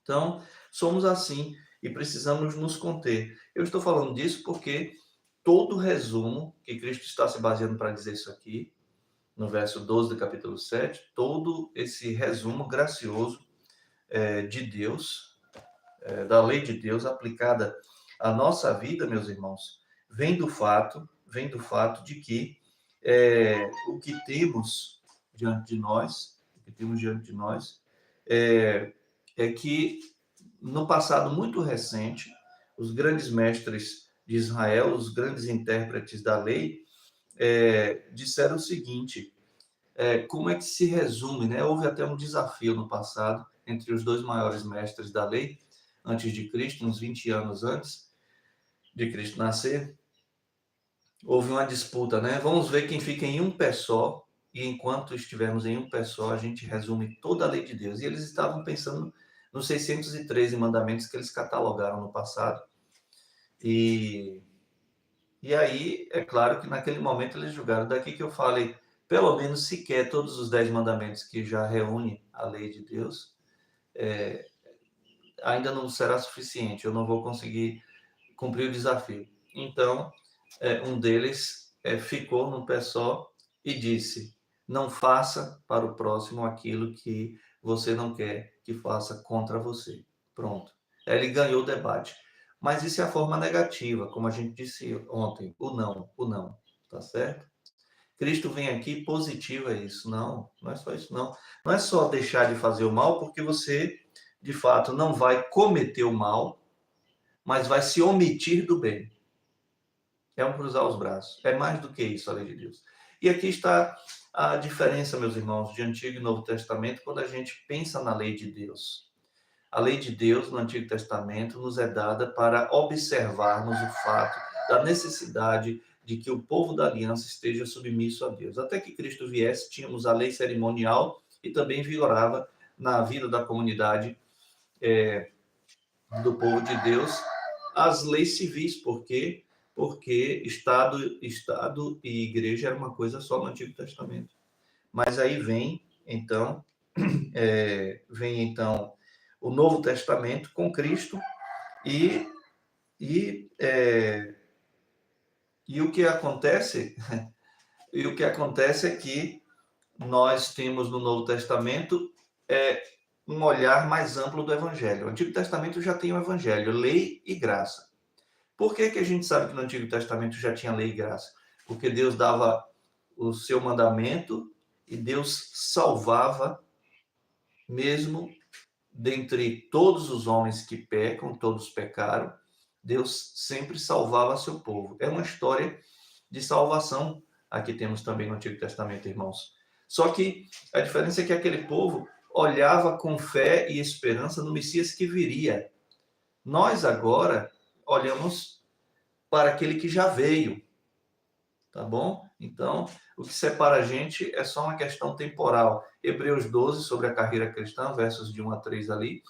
Então, somos assim e precisamos nos conter. Eu estou falando disso porque todo o resumo que Cristo está se baseando para dizer isso aqui, no verso 12 do capítulo 7, todo esse resumo gracioso de Deus, da lei de Deus aplicada à nossa vida, meus irmãos, vem do fato de que o que temos diante de nós, é que no passado muito recente, os grandes mestres de Israel, os grandes intérpretes da lei, disseram o seguinte: como é que se resume, né? Houve até um desafio no passado entre os dois maiores mestres da lei, antes de Cristo, uns 20 anos antes de Cristo nascer. Houve uma disputa, né? Vamos ver quem fica em um pé só, e enquanto estivermos em um pé só, a gente resume toda a lei de Deus. E eles estavam pensando nos 613 mandamentos que eles catalogaram no passado. E aí, é claro que naquele momento eles julgaram, daqui que eu falei, pelo menos sequer todos os 10 mandamentos que já reúne a lei de Deus, ainda não será suficiente, eu não vou conseguir cumprir o desafio. Então, um deles ficou num pé só e disse: não faça para o próximo aquilo que você não quer que faça contra você. Pronto. Ele ganhou o debate. Mas isso é a forma negativa, como a gente disse ontem, o não, tá certo? Cristo vem aqui positiva isso. Não, não é só isso, não. Não é só deixar de fazer o mal, porque você, de fato, não vai cometer o mal, mas vai se omitir do bem. É um cruzar os braços. É mais do que isso, a lei de Deus. E aqui está a diferença, meus irmãos, de Antigo e Novo Testamento, quando a gente pensa na lei de Deus. A lei de Deus, no Antigo Testamento, nos é dada para observarmos o fato da necessidade de que o povo da aliança esteja submisso a Deus. Até que Cristo viesse, tínhamos a lei cerimonial e também vigorava na vida da comunidade do povo de Deus as leis civis, porque Estado e igreja era uma coisa só no Antigo Testamento. Mas aí vem então o Novo Testamento com Cristo e o que acontece é que nós temos no Novo Testamento um olhar mais amplo do Evangelho. O Antigo Testamento já tem o Evangelho, lei e graça. Por que a gente sabe que no Antigo Testamento já tinha lei e graça? Porque Deus dava o seu mandamento e Deus salvava, mesmo dentre todos os homens que pecam, todos pecaram, Deus sempre salvava seu povo. É uma história de salvação aqui temos também no Antigo Testamento, irmãos. Só que a diferença é que aquele povo olhava com fé e esperança no Messias que viria. Nós agora olhamos para aquele que já veio, tá bom? Então, o que separa a gente é só uma questão temporal. Hebreus 12, sobre a carreira cristã, versos de 1 a 3 ali.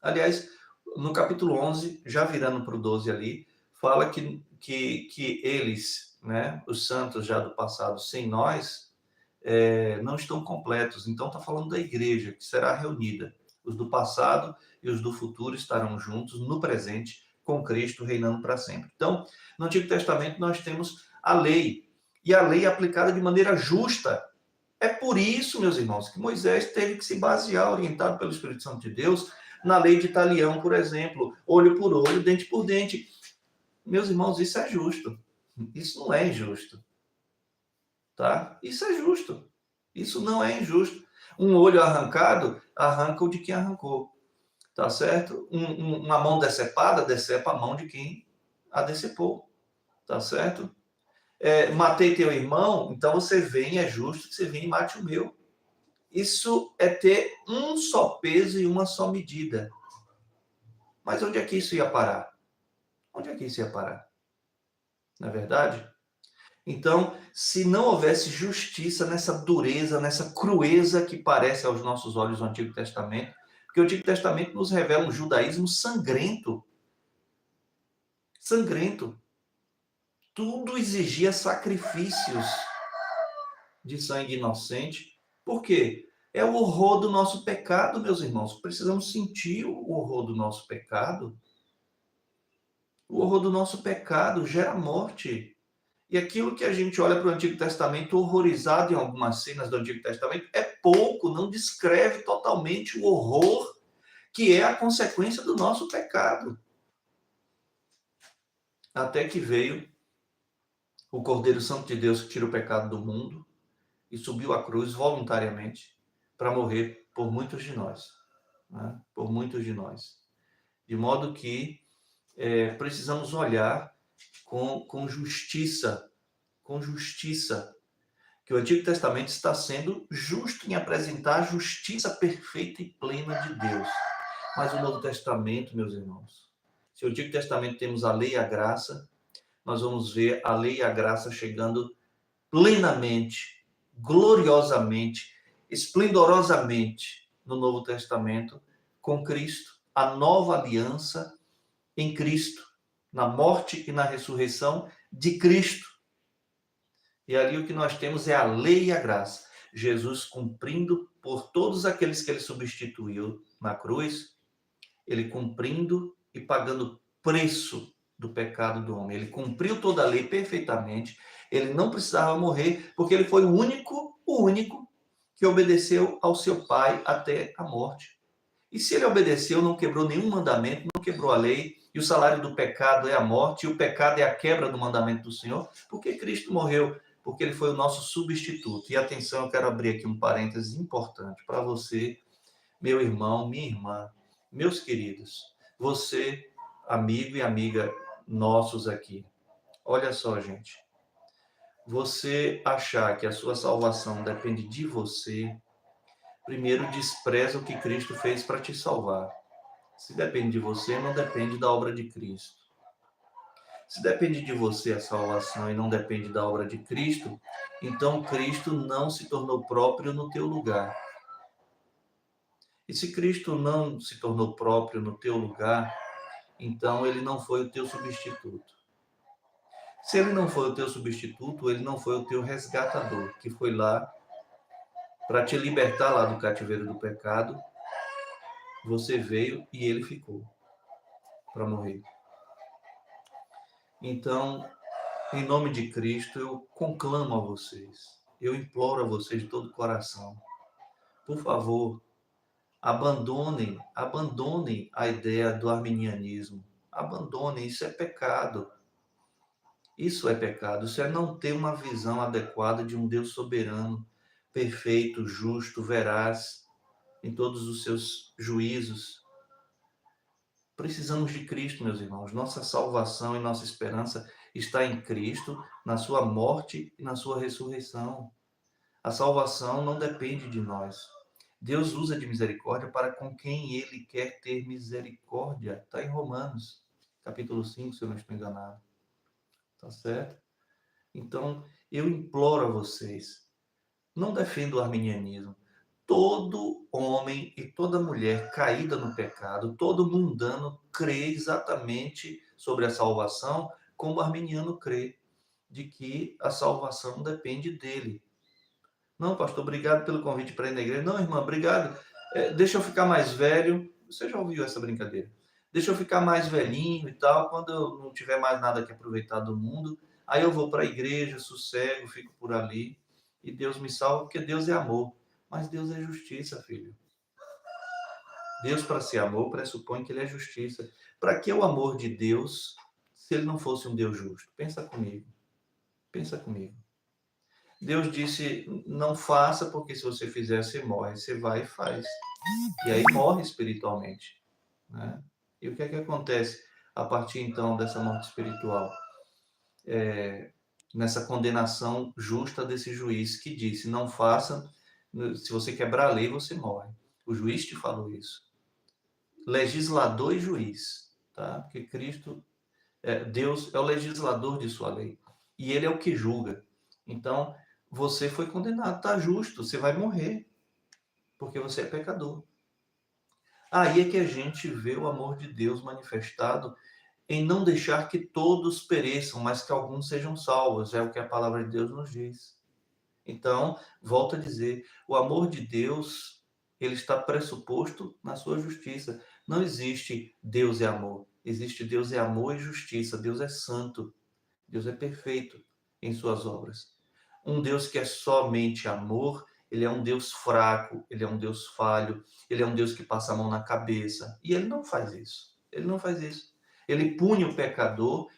Aliás, no capítulo 11, já virando para o 12 ali, fala que eles, né, os santos já do passado, sem nós, não estão completos. Então está falando da igreja, que será reunida. Os do passado e os do futuro estarão juntos no presente, com Cristo reinando para sempre. Então, no Antigo Testamento nós temos a lei, e a lei é aplicada de maneira justa. É por isso, meus irmãos, que Moisés teve que se basear, orientado pelo Espírito Santo de Deus, na lei de Talião, por exemplo, olho por olho, dente por dente. Meus irmãos, isso é justo. Isso não é injusto, tá? Isso é justo. Isso não é injusto. Um olho arrancado, arranca o de quem arrancou, tá certo? Uma mão decepada, decepa a mão de quem a decepou, tá certo? Matei teu irmão, então você vem, é justo que você venha e mate o meu. Isso é ter um só peso e uma só medida. Mas onde é que isso ia parar? Onde é que isso ia parar? Não é verdade? Então, se não houvesse justiça nessa dureza, nessa crueza que parece aos nossos olhos o Antigo Testamento, porque o Antigo Testamento nos revela um judaísmo sangrento. Sangrento. Tudo exigia sacrifícios de sangue inocente. Por quê? É o horror do nosso pecado, meus irmãos. Precisamos sentir o horror do nosso pecado. O horror do nosso pecado gera morte. E aquilo que a gente olha para o Antigo Testamento horrorizado em algumas cenas do Antigo Testamento é pouco, não descreve totalmente o horror que é a consequência do nosso pecado. Até que veio o Cordeiro Santo de Deus que tira o pecado do mundo e subiu à cruz voluntariamente para morrer por muitos de nós, né? Por muitos de nós. De modo que precisamos olhar com justiça, que o Antigo Testamento está sendo justo em apresentar a justiça perfeita e plena de Deus. Mas o Novo Testamento, meus irmãos, se o Antigo Testamento temos a lei e a graça, nós vamos ver a lei e a graça chegando plenamente, gloriosamente, esplendorosamente no Novo Testamento, com Cristo, a nova aliança em Cristo, na morte e na ressurreição de Cristo. E ali o que nós temos é a lei e a graça. Jesus cumprindo por todos aqueles que ele substituiu na cruz, ele cumprindo e pagando preço do pecado do homem. Ele cumpriu toda a lei perfeitamente. Ele não precisava morrer, porque ele foi o único que obedeceu ao seu Pai até a morte. E se ele obedeceu, não quebrou nenhum mandamento, não quebrou a lei, e o salário do pecado é a morte, e o pecado é a quebra do mandamento do Senhor, porque Cristo morreu, porque ele foi o nosso substituto. E atenção, eu quero abrir aqui um parênteses importante para você, meu irmão, minha irmã, meus queridos, você, amigo e amiga nossos aqui. Olha só, gente. Você achar que a sua salvação depende de você, primeiro despreza o que Cristo fez para te salvar. Se depende de você, não depende da obra de Cristo. Se depende de você a salvação e não depende da obra de Cristo, então Cristo não se tornou próprio no teu lugar. E se Cristo não se tornou próprio no teu lugar, então ele não foi o teu substituto. Se ele não foi o teu substituto, ele não foi o teu resgatador, que foi lá para te libertar lá do cativeiro do pecado. Você veio e ele ficou para morrer. Então, em nome de Cristo, eu conclamo a vocês, eu imploro a vocês de todo o coração, por favor, abandonem a ideia do arminianismo. Abandonem, isso é pecado. Isso é pecado, isso é não ter uma visão adequada de um Deus soberano, perfeito, justo, veraz, em todos os seus juízos. Precisamos de Cristo, meus irmãos. Nossa salvação e nossa esperança está em Cristo, na sua morte e na sua ressurreição. A salvação não depende de nós. Deus usa de misericórdia para com quem ele quer ter misericórdia. Está em Romanos, capítulo 5, se eu não estou enganado. Tá certo? Então, eu imploro a vocês, não defenda o arminianismo. Todo homem e toda mulher caída no pecado, todo mundano crê exatamente sobre a salvação, como o arminiano crê, de que a salvação depende dele. Não, pastor, obrigado pelo convite para ir na igreja. Não, irmã, obrigado. Deixa eu ficar mais velho. Você já ouviu essa brincadeira? Deixa eu ficar mais velhinho e tal. Quando eu não tiver mais nada que aproveitar do mundo, aí eu vou para a igreja, sossego, fico por ali e Deus me salva, porque Deus é amor. Mas Deus é justiça, filho. Deus, para ser amor, pressupõe que ele é justiça. Para que o amor de Deus, se ele não fosse um Deus justo? Pensa comigo. Pensa comigo. Deus disse, não faça, porque se você fizer, você morre. Você vai e faz. E aí morre espiritualmente. Né? E o que é que acontece a partir, então, dessa morte espiritual? Nessa condenação justa desse juiz que disse, não faça, se você quebrar a lei, você morre. O juiz te falou isso. Legislador e juiz, tá? Porque Cristo, Deus é o legislador de sua lei. E ele é o que julga. Então, você foi condenado, tá justo, você vai morrer, porque você é pecador. Aí é que a gente vê o amor de Deus manifestado em não deixar que todos pereçam, mas que alguns sejam salvos, é o que a palavra de Deus nos diz. Então, volto a dizer, o amor de Deus, ele está pressuposto na sua justiça. Não existe Deus é amor, existe Deus é amor e justiça. Deus é santo, Deus é perfeito em suas obras. Um Deus que é somente amor, ele é um Deus fraco, ele é um Deus falho, ele é um Deus que passa a mão na cabeça. E ele não faz isso. Ele não faz isso. Ele pune o pecador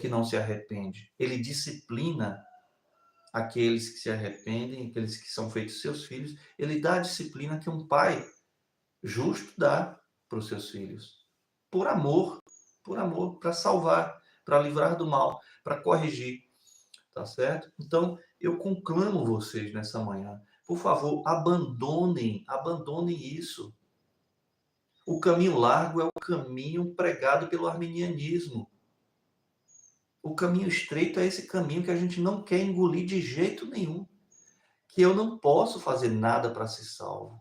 que não se arrepende. Ele disciplina aqueles que se arrependem, aqueles que são feitos seus filhos. Ele dá a disciplina que um pai justo dá para os seus filhos. Por amor, para salvar, para livrar do mal, para corrigir. Tá certo? Então, eu conclamo vocês nessa manhã. Por favor, abandonem isso. O caminho largo é o caminho pregado pelo arminianismo. O caminho estreito é esse caminho que a gente não quer engolir de jeito nenhum. Que eu não posso fazer nada para ser salvo.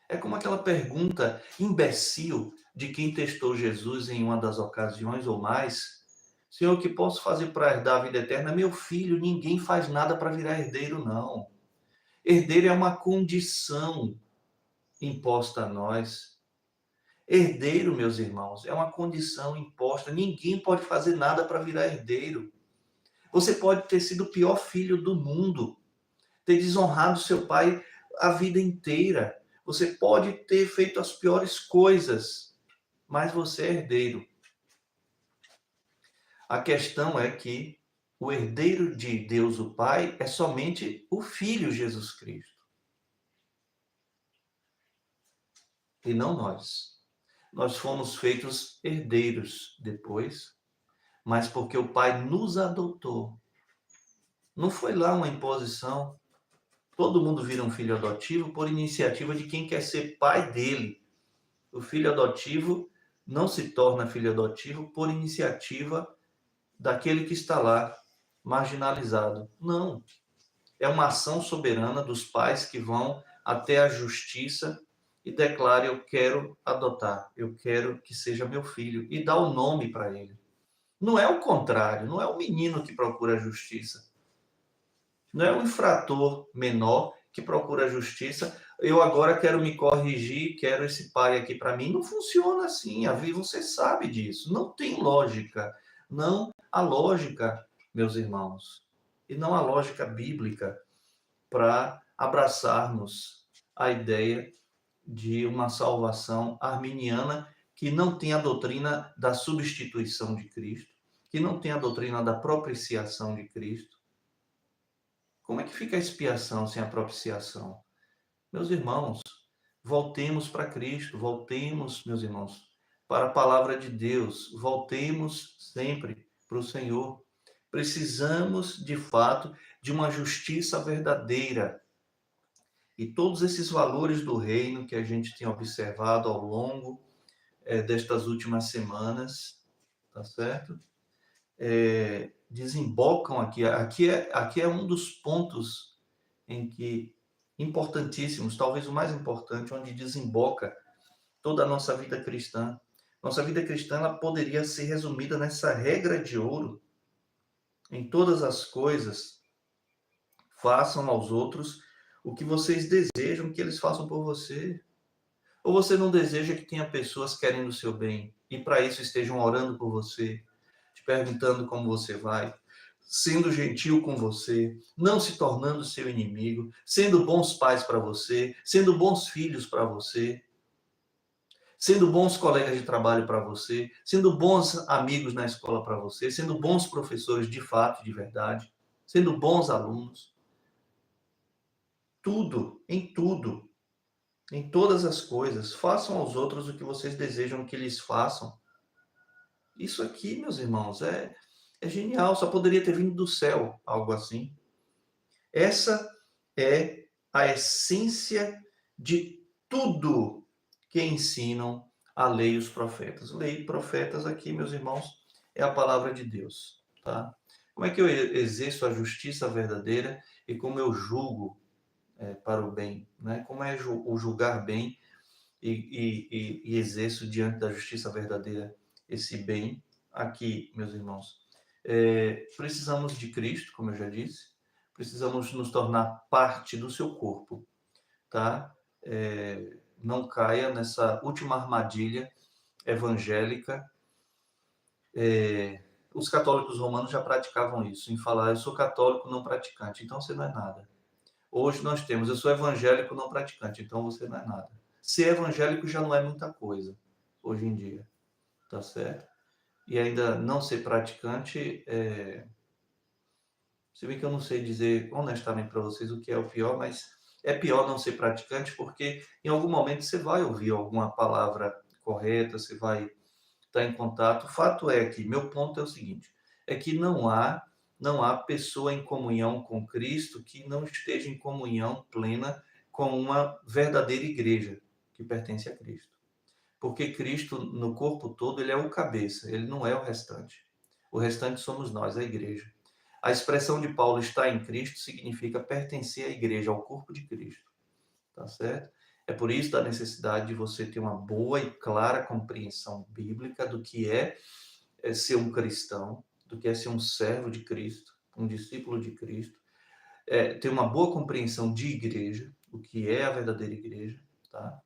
É como aquela pergunta imbecil de quem testou Jesus em uma das ocasiões ou mais. Senhor, o que posso fazer para herdar a vida eterna? Meu filho, ninguém faz nada para virar herdeiro, não. Herdeiro é uma condição imposta a nós. Herdeiro, meus irmãos, é uma condição imposta. Ninguém pode fazer nada para virar herdeiro. Você pode ter sido o pior filho do mundo, ter desonrado seu pai a vida inteira. Você pode ter feito as piores coisas, mas você é herdeiro. A questão é que o herdeiro de Deus, o Pai, é somente o Filho Jesus Cristo. E não nós. Nós fomos feitos herdeiros depois, mas porque o Pai nos adotou. Não foi lá uma imposição. Todo mundo vira um filho adotivo por iniciativa de quem quer ser pai dele. O filho adotivo não se torna filho adotivo por iniciativa daquele que está lá, marginalizado. Não. É uma ação soberana dos pais que vão até a justiça e declaram, eu quero adotar, eu quero que seja meu filho, e dá o nome para ele. Não é o contrário, não é o menino que procura a justiça. Não é o infrator menor que procura a justiça. Eu agora quero me corrigir, quero esse pai aqui para mim. Não funciona assim, a vida, você sabe disso. Não tem lógica. Não há lógica, meus irmãos. E não há lógica bíblica para abraçarmos a ideia de uma salvação arminiana que não tem a doutrina da substituição de Cristo, que não tem a doutrina da propiciação de Cristo. Como é que fica a expiação sem a propiciação? Meus irmãos, voltemos para Cristo, voltemos, meus irmãos, para a palavra de Deus, voltemos sempre para o Senhor. Precisamos, de fato, de uma justiça verdadeira. E todos esses valores do reino que a gente tem observado ao longo destas últimas semanas, tá certo? Desembocam aqui. Aqui é um dos pontos em que importantíssimos, talvez o mais importante, onde desemboca toda a nossa vida cristã. Nossa vida cristã ela poderia ser resumida nessa regra de ouro. Em todas as coisas, façam aos outros o que vocês desejam que eles façam por você. Ou você não deseja que tenha pessoas querendo o seu bem e para isso estejam orando por você, te perguntando como você vai, sendo gentil com você, não se tornando seu inimigo, sendo bons pais para você, sendo bons filhos para você, sendo bons colegas de trabalho para você, sendo bons amigos na escola para você, sendo bons professores de fato, de verdade, sendo bons alunos. Tudo, em todas as coisas, façam aos outros o que vocês desejam que lhes façam. Isso aqui, meus irmãos, é genial, só poderia ter vindo do céu algo assim. Essa é a essência de tudo que ensinam a lei e os profetas. Lei e profetas aqui, meus irmãos, é a palavra de Deus, tá? Como é que eu exerço a justiça verdadeira e como eu julgo para o bem, né? Como é o julgar bem e exerço diante da justiça verdadeira esse bem aqui, meus irmãos. Precisamos de Cristo, como eu já disse, precisamos nos tornar parte do seu corpo, tá? Não caia nessa última armadilha evangélica. Os católicos romanos já praticavam isso, em falar, eu sou católico não praticante, então você não é nada. Hoje nós temos, eu sou evangélico não praticante, então você não é nada. Ser evangélico já não é muita coisa, hoje em dia, tá certo? E ainda não ser praticante, se bem que eu não sei dizer honestamente para vocês o que é o pior, mas é pior não ser praticante porque em algum momento você vai ouvir alguma palavra correta, você vai estar em contato. O fato é que, meu ponto é o seguinte, é que não há pessoa em comunhão com Cristo que não esteja em comunhão plena com uma verdadeira igreja que pertence a Cristo. Porque Cristo, no corpo todo, ele é o cabeça, ele não é o restante. O restante somos nós, a igreja. A expressão de Paulo estar em Cristo significa pertencer à igreja, ao corpo de Cristo. Tá certo? É por isso da necessidade de você ter uma boa e clara compreensão bíblica do que é ser um cristão, do que é ser um servo de Cristo, um discípulo de Cristo, ter uma boa compreensão de igreja, o que é a verdadeira igreja, tá?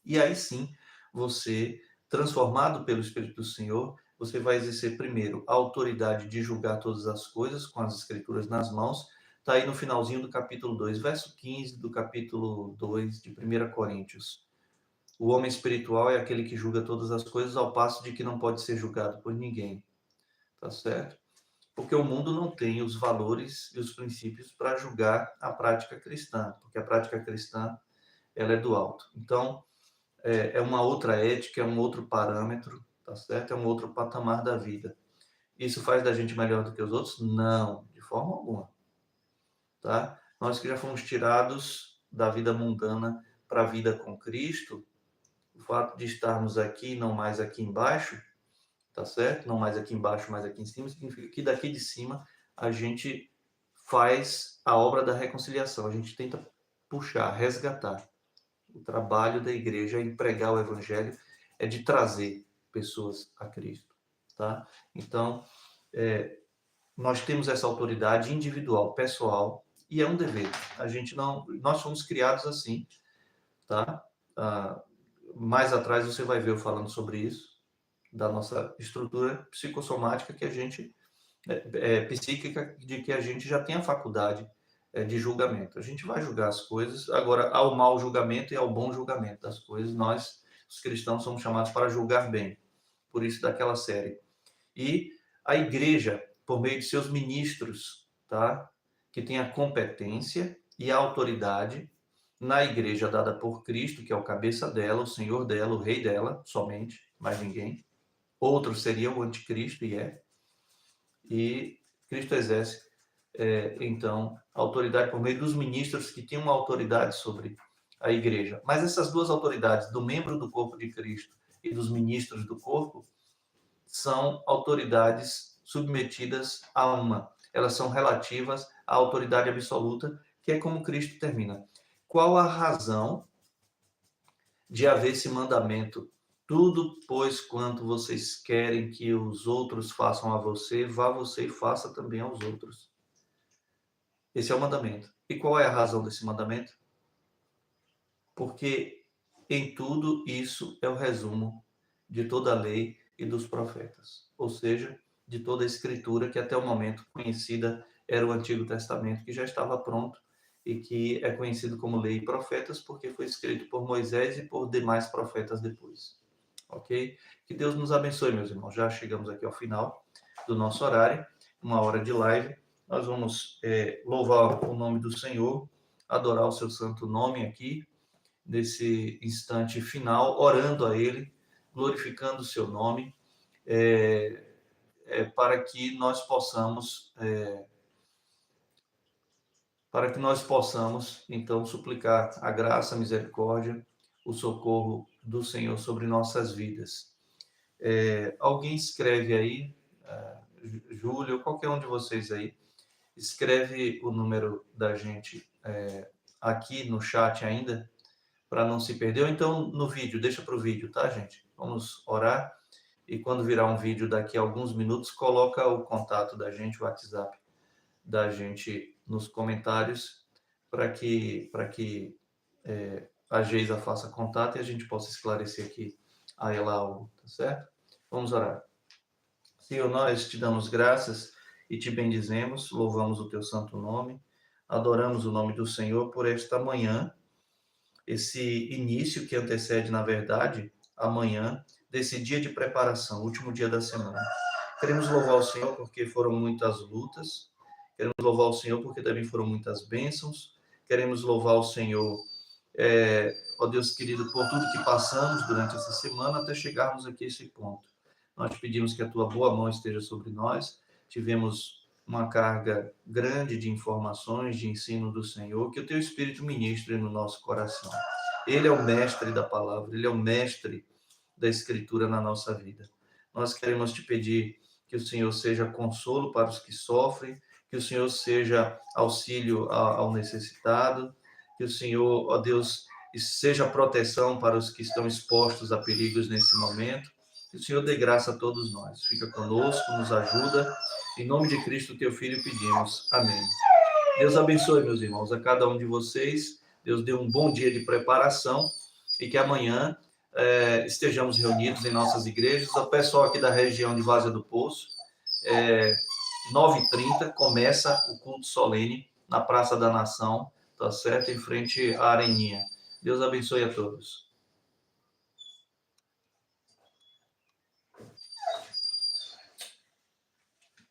E aí sim, você, transformado pelo Espírito do Senhor, você vai exercer primeiro a autoridade de julgar todas as coisas com as escrituras nas mãos. Está aí no finalzinho do capítulo 2, verso 15 do capítulo 2 de 1 Coríntios. O homem espiritual é aquele que julga todas as coisas, ao passo de que não pode ser julgado por ninguém. Tá certo? Porque o mundo não tem os valores e os princípios para julgar a prática cristã, porque a prática cristã ela é do alto. Então, é uma outra ética, é um outro parâmetro, tá certo? É um outro patamar da vida. Isso faz da gente melhor do que os outros? Não, de forma alguma, tá? Nós que já fomos tirados da vida mundana para a vida com Cristo, o fato de estarmos aqui, não mais aqui embaixo, tá certo? Não mais aqui embaixo, mais aqui em cima, significa que daqui de cima a gente faz a obra da reconciliação, a gente tenta puxar, resgatar. O trabalho da igreja é pregar o evangelho, é de trazer pessoas a Cristo, tá? Então, nós temos essa autoridade individual, pessoal, e é um dever. Nós fomos criados assim, tá? Mais atrás você vai ver eu falando sobre isso, da nossa estrutura psicossomática que a gente, psíquica, de que a gente já tem a faculdade de julgamento. A gente vai julgar as coisas. Agora, ao mau julgamento e ao bom julgamento das coisas, nós, os cristãos, somos chamados para julgar bem. Por isso, daquela série. E a igreja, por meio de seus ministros, tá? Que tem a competência e a autoridade na igreja dada por Cristo, que é o cabeça dela, o Senhor dela, o rei dela, somente, mais ninguém. Outro seria o anticristo, e Cristo exerce, então, a autoridade por meio dos ministros que têm uma autoridade sobre a igreja. Mas essas duas autoridades, do membro do corpo de Cristo e dos ministros do corpo, são autoridades submetidas a uma. Elas são relativas à autoridade absoluta, que é como Cristo termina. Qual a razão de haver esse mandamento Tudo, pois, quanto vocês querem que os outros façam a você, vá você e faça também aos outros. Esse é o mandamento. E qual é a razão desse mandamento? Porque em tudo isso é o resumo de toda a lei e dos profetas. Ou seja, de toda a escritura que até o momento conhecida era o Antigo Testamento, que já estava pronto e que é conhecido como lei e profetas porque foi escrito por Moisés e por demais profetas depois. Ok? Que Deus nos abençoe, meus irmãos. Já chegamos aqui ao final do nosso horário, uma hora de live. Nós vamos louvar o nome do Senhor, adorar o seu santo nome aqui, nesse instante final, orando a Ele, glorificando o seu nome, para que nós possamos, então, suplicar a graça, a misericórdia, o socorro do Senhor sobre nossas vidas. Alguém escreve aí, Júlio, qualquer um de vocês aí, escreve o número da gente aqui no chat ainda, para não se perder, ou então no vídeo, deixa para o vídeo, tá, gente? Vamos orar, e quando virar um vídeo daqui a alguns minutos, coloca o contato da gente, o WhatsApp da gente nos comentários, para que a Geisa faça contato e a gente possa esclarecer aqui a ela algo, tá certo? Vamos orar. Senhor, nós te damos graças e te bendizemos, louvamos o teu santo nome, adoramos o nome do Senhor por esta manhã, esse início que antecede, na verdade, amanhã, desse dia de preparação, último dia da semana. Queremos louvar o Senhor porque foram muitas lutas, queremos louvar o Senhor porque também foram muitas bênçãos, queremos louvar o Senhor, ó Deus querido, por tudo que passamos durante essa semana até chegarmos aqui a esse ponto. Nós pedimos que a tua boa mão esteja sobre nós, tivemos uma carga grande de informações, de ensino do Senhor, que o teu Espírito ministre no nosso coração. Ele é o mestre da palavra, ele é o mestre da Escritura na nossa vida. Nós queremos te pedir que o Senhor seja consolo para os que sofrem, que o Senhor seja auxílio ao necessitado, que o Senhor, ó Deus, seja proteção para os que estão expostos a perigos nesse momento. Que o Senhor dê graça a todos nós. Fica conosco, nos ajuda. Em nome de Cristo, teu Filho, pedimos. Amém. Deus abençoe, meus irmãos, a cada um de vocês. Deus dê um bom dia de preparação e que amanhã estejamos reunidos em nossas igrejas. O pessoal aqui da região de Várzea do Poço, 9h30, começa o culto solene na Praça da Nação, tá certo? Em frente à Areninha. Deus abençoe a todos.